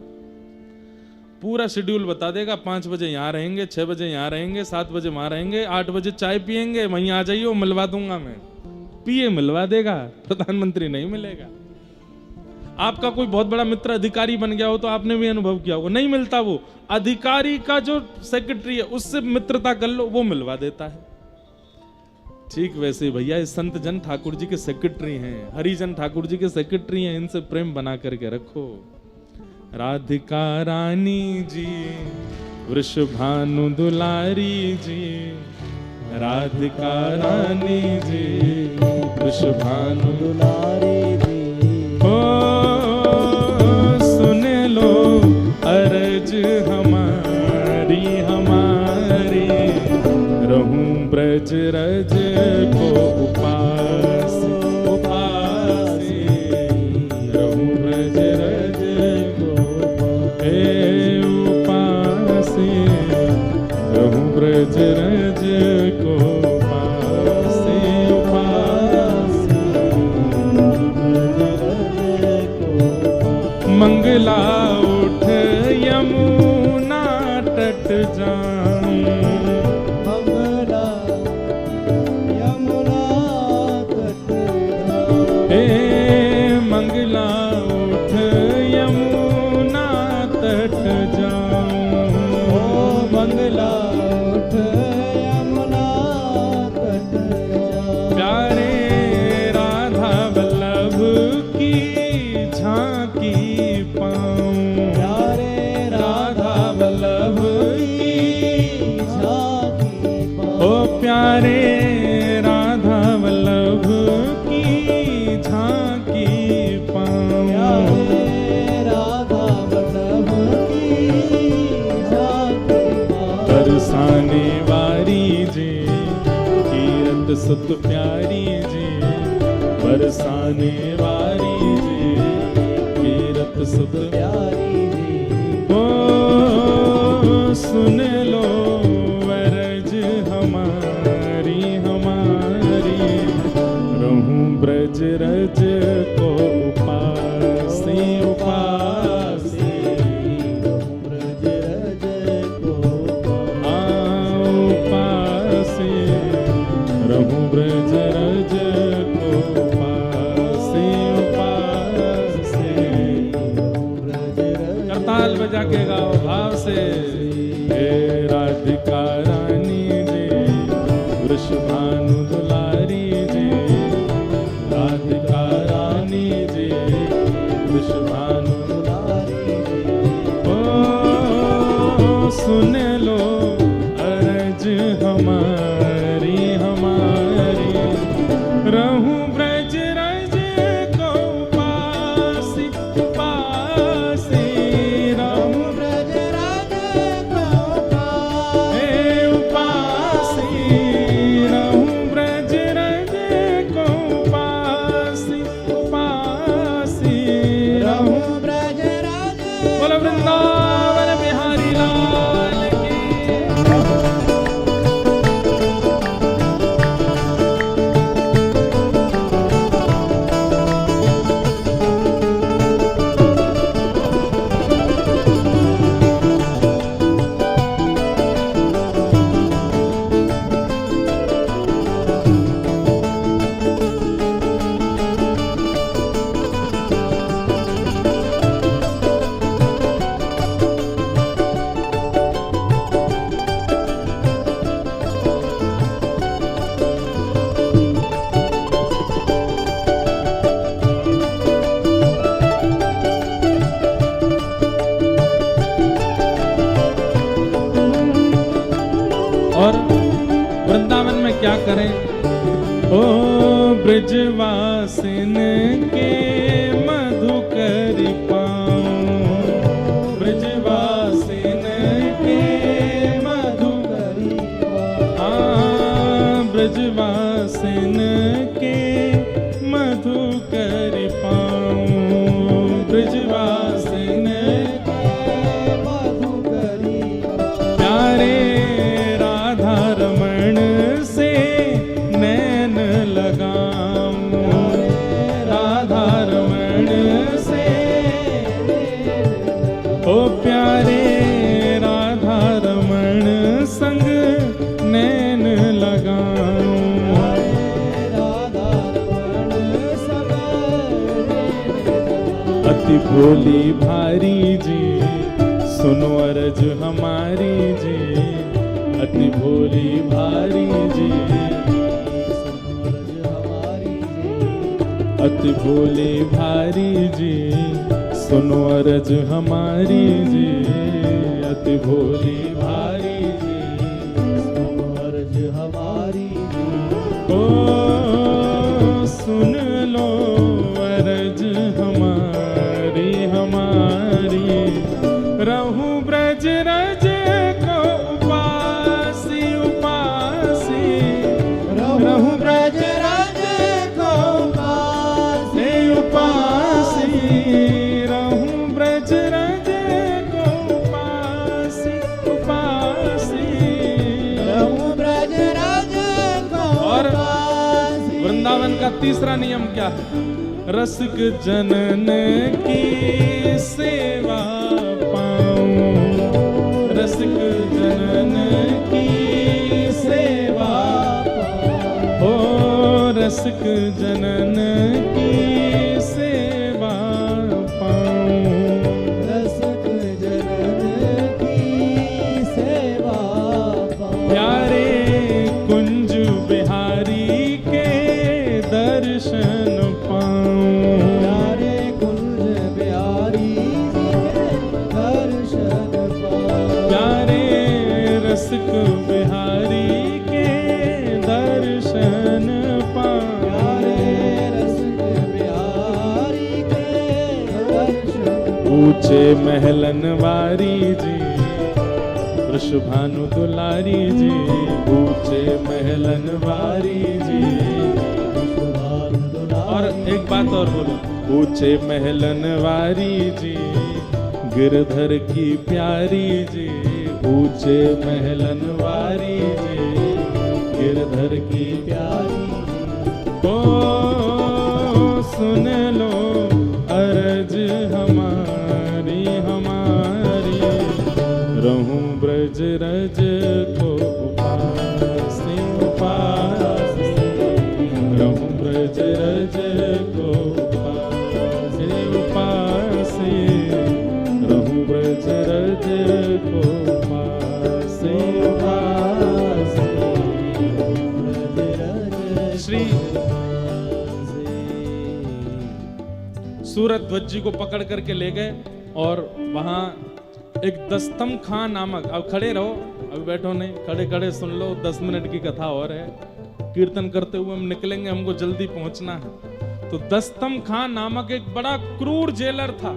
A: पूरा शेड्यूल बता देगा, 5 बजे यहाँ रहेंगे, 6 बजे यहाँ रहेंगे, 7 बजे वहां रहेंगे, 8 बजे चाय पियेंगे, वहीं आ जाइए मिलवा दूंगा मैं। पीए मिलवा देगा, प्रधानमंत्री नहीं मिलेगा। आपका कोई बहुत बड़ा मित्र अधिकारी बन गया हो तो आपने भी अनुभव किया होगा, नहीं मिलता वो, अधिकारी का जो सेक्रेटरी है उससे मित्रता कर लो, वो मिलवा देता है। ठीक वैसे भैया इस संत जन ठाकुर जी के सेक्रेटरी हैं, हरिजन ठाकुर जी के सेक्रेटरी हैं, इनसे प्रेम बना करके रखो। राधिका रानी जी, वृषभानु दुलारी जी, राधिका रानी जी, वृषभानु
B: दुलारी जी,
A: ओ सुन लो अरज हमारी हमारी, रहूं ब्रज रज को उपास उपासी, रहूं ब्रज रज को उपासी, ब्रज रज को पासे उपासे मंगला उठ यमुना तट जाऊं
B: मंगला यमुना तट
A: हे मंगला उठ यमुना तट जाऊं
B: मंगला उठ यमुना तट
A: प्यारे राधा वल्लभ की झांकी पाऊं
B: प्यारे
A: राधा वल्लभ की
B: झांकी
A: ओ प्यारे राधा वल्लभ की झांकी पाऊं
B: राधा वल्लभ की झांकी
A: बरसाने वारी जी कीरत सुत प्यारी जी बरसाने वारी जी कीरत सुत
B: प्यारी जी
A: ओ सुन लो वरज हमारी हमारी रहूं ब्रज रज को उपासे उपासे
B: ब्रज रज को
A: उपासे रहूं ब्रज रज को उपासे उपासे
B: ब्रज रज
A: करताल बजा के गाओ भाव से हे राधिका रानी जी वृषभानु दुलारी जी राधिका रानी जी वृषभानु
B: दुलारी
A: ओ सुन लो अरज हमारी हमारी रहूं ब्रज रज को पासी पासी रहूं
B: ब्रज रज को
A: हे उपासी रहूं ब्रज रज को पासी उपासी रहूं
B: ब्रज रज
A: बोलो वृंदावन बिहारी लाल की और वृंदावन में क्या करें ओ ब्रजवासिन के मधुकर पाऊं ब्रजवासिन के मधुकर ब्रजवासिन के मधुकर पाऊं ब्रजवासिन प्यारे राधा रमण से नैन लगाऊं राधा रमण से ओ प्यारे राधा रमण संग नैन लगाऊं अति भोली भारी जी सुनो अरज हमारी जी अति भोली भारी जी अति भोली भारी जी सुनो अरज हमारी जी अति भोली भारी जी
B: अर्ज हमारी
A: ओ सुन लो अरज हमारी हमारी रहूं ब्रज रज को उपासी उपासी रहूं ब्रज रज को उपासी उपासी रहूं ब्रज रज को उपासी उपासी का तीसरा नियम क्या है? रसिक जनन की सेवा पाऊं, रसिक जनन की सेवा पाऊं, ओ रसिक जनन की सेवा पाऊं,
B: रसिक जनन की सेवा पाऊं,
A: प्यारे कुंज बिहारी के दर्शन पाऊं,
B: प्यारे कुंज बिहारी के दर्शन पाऊं,
A: प्यारे रसिक बिहारी के दर्शन पाऊं,
B: प्यारे रसिक बिहारी के दर्शन
A: ऊंचे महलन वारी जी, वृषभानु दुलारी जी, ऊंचे महलन वारी जी। और एक बात और बोलो, ऊंचे महलन वारी जी, गिरधर की प्यारी जी, ऊंचे महलन वारी जी, गिरधर की
B: प्यारी
A: ओ सुन लो अर्ज हमारी हमारी, रहूं ब्रज रज को उपासे उपासे, रहूं ब्रज रज को उपासे उपासे, रहूं ब्रज रज को उपासे उपासे। श्री सूरत ध्वज जी को पकड़ करके ले गए और वहां एक दस्तम खां नामक, अब खड़े रहो, अभी बैठो नहीं, खड़े खड़े सुन लो, 10 मिनट की कथा और है, कीर्तन करते हुए हम निकलेंगे, हमको जल्दी पहुंचना है। तो दस्तम खां नामक एक बड़ा क्रूर जेलर था,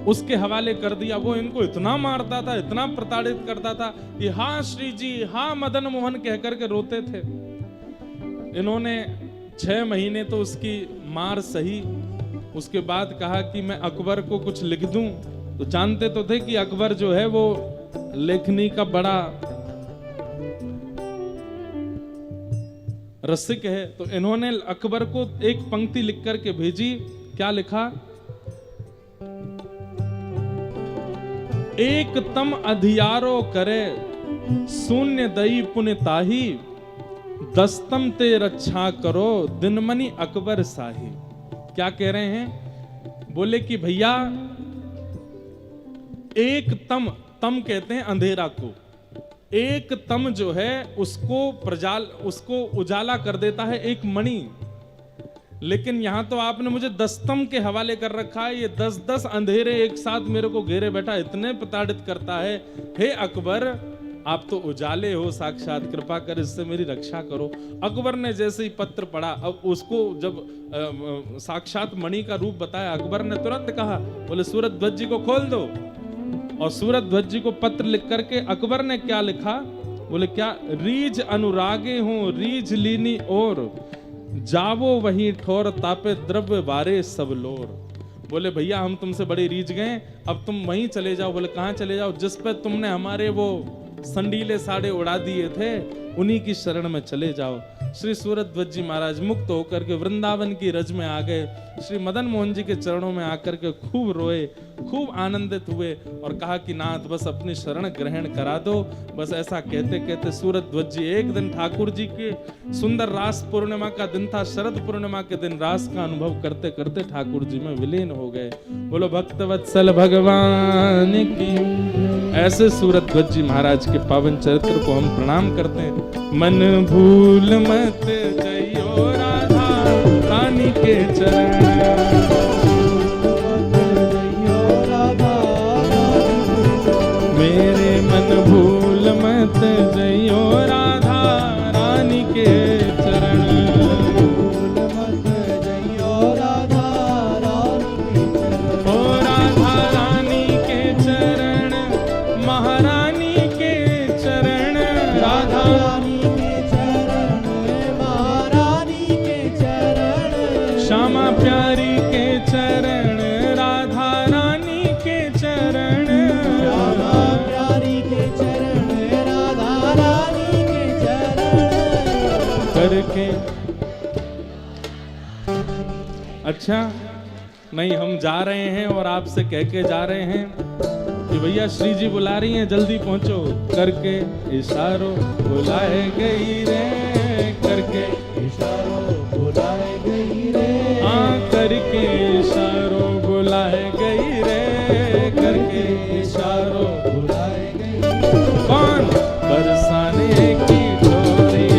A: उसके हवाले कर दिया। वो इनको इतना मारता था, इतना प्रताड़ित करता था कि हाँ श्री जी, हाँ मदन मोहन कह करके रोते थे। इन्होंने 6 महीने तो उसकी मार सही, उसके बाद कहा कि मैं अकबर को कुछ लिख दूं। तो जानते तो थे कि अकबर जो है वो लेखनी का बड़ा रसिक है। तो इन्होंने अकबर को एक पंक्ति लिख करके भेजी। क्या लिखा? एक तम अधियारो करे, शून्य दई पुण्य ताही, दस्तम ते रक्षा करो, दिनमणि अकबर शाही। क्या कह रहे हैं? बोले कि भैया एक तम, तम कहते हैं अंधेरा को, एक तम जो है उसको उजाला कर देता है एक मणि। लेकिन यहां तो आपने मुझे 10 तम के हवाले कर रखा है, ये 10-10 अंधेरे एक साथ मेरे को घेरे बैठा, इतने प्रताड़ित करता है। हे अकबर, आप तो उजाले हो साक्षात, कृपा कर इससे मेरी रक्षा करो। अकबर ने जैसे ही पत्र पढ़ा, अब उसको जब साक्षात मणि का रूप बताया, अकबर ने तुरंत कहा, बोले सूरत ध्वज जी को खोल दो। और सूरत ध्वज जी को पत्र लिख करके अकबर ने क्या लिखा? बोले क्या? रीझ अनुरागे हो रीझ लीनी और, जावो वही ठोर तापे द्रव्य वारे सब लोर। बोले भैया हम तुमसे बड़े रीझ गए, अब तुम वहीं चले जाओ। बोले कहाँ चले जाओ? जिस पे तुमने हमारे वो संडीले साड़े उड़ा दिए थे, उन्हीं की शरण में चले जाओ। श्री सूरत ध्वज जी महाराज मुक्त होकर के वृंदावन की रज में आ गए। श्री मदन मोहन जी के चरणों में आकर के खूब रोए, खूब आनंदित हुए और कहा कि नाथ बस अपनी शरण ग्रहण करा दो। बस ऐसा कहते कहते सूरत ध्वज जी एक दिन ठाकुर जी के सुंदर रास पूर्णिमा का दिन था, शरद पूर्णिमा के दिन रास का अनुभव करते करते ठाकुर जी में विलीन हो गए। बोलो भक्तवत्सल भगवान की। ऐसे सूरत ध्वज जी महाराज के पावन चरित्र को हम प्रणाम करते हैं। मन भूल मत जइयो राधा रानी के चरण, मेरे मन भूल मत जइयो राधा रानी के चरण, ओ राधा रानी के चरण, महारानी के चरण, राधा श्यामा प्यारी के चरण, राधा रानी के चरण,
B: राधा प्यारी के चरण, राधा रानी के चरण,
A: करके अच्छा नहीं, हम जा रहे हैं और आपसे कह के जा रहे हैं कि भैया श्री जी बुला रही हैं, जल्दी पहुंचो। करके इशारों बुलाए गई रे, करके
B: इशारों बुलाए गई रे,
A: हाँ करके इशारों बुलाए गई रे, करके इशारों
B: बुलाए गई
A: कौन बरसाने की डोरी,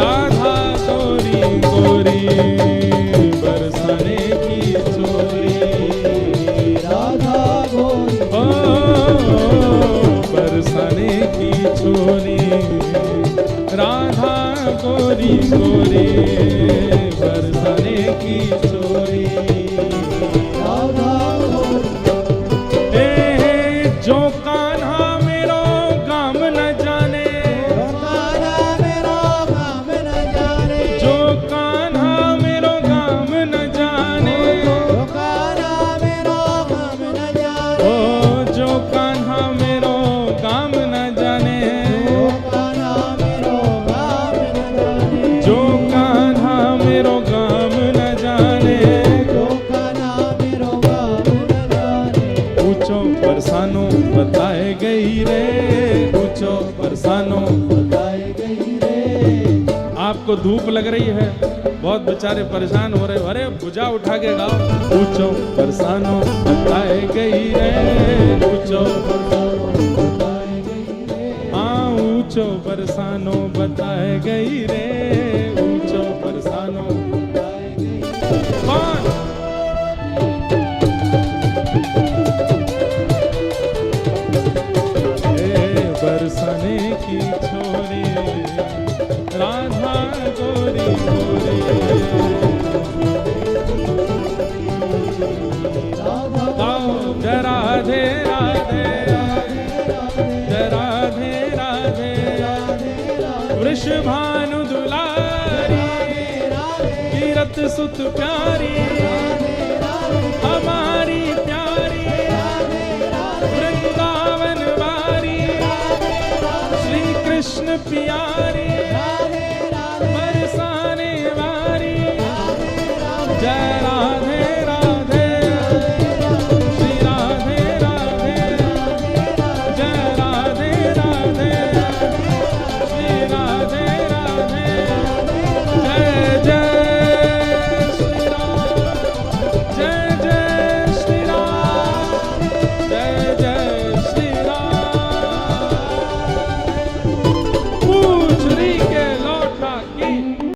A: राधा गोरी गोरी बरसाने की चोरी,
B: राधा गोरी
A: ओ बरसाने की चोरी, राधा गोरी गोरी बरसाने की चोरी।
B: राधा गोरी
A: जो कान्हा मेरो गाम न जाने,
B: कान्हा मेरो गाम न जाने,
A: जो कान्हा मेरो गाम न जाने,
B: कान्हा मेरो गाम न जाने,
A: ओ जो कान्हा मेरो गाम न जाने,
B: कान्हा मेरो गाम न जाने,
A: जो कान्हा मेरो गाम न जाने,
B: जो कान्हा मेरो गाम न जाने,
A: ऊंचो बरसानो बताए गई रे, ऊंचो बरसानो।
B: बताए गई रे,
A: आपको धूप लग रही है, बहुत बेचारे परेशान हो रहे हो, अरे भुजा उठा के गाओ। ऊंचो बरसानो बताए गई रे, ऊंचो
B: बताए गई रे,
A: हाँ ऊंचो बरसानो बताए गई रे, ऊंचो बरसानो
B: बताए गई
A: कौन बरसाने की छोरी, राधा गोरी गोरी, गाओ जय राधे राधे, जय राधे राधे, वृषभानु दुलारी, कीरत सुत प्यारी, हमारी प्यारी, वृंदावन वारी, श्री कृष्ण प्यारी।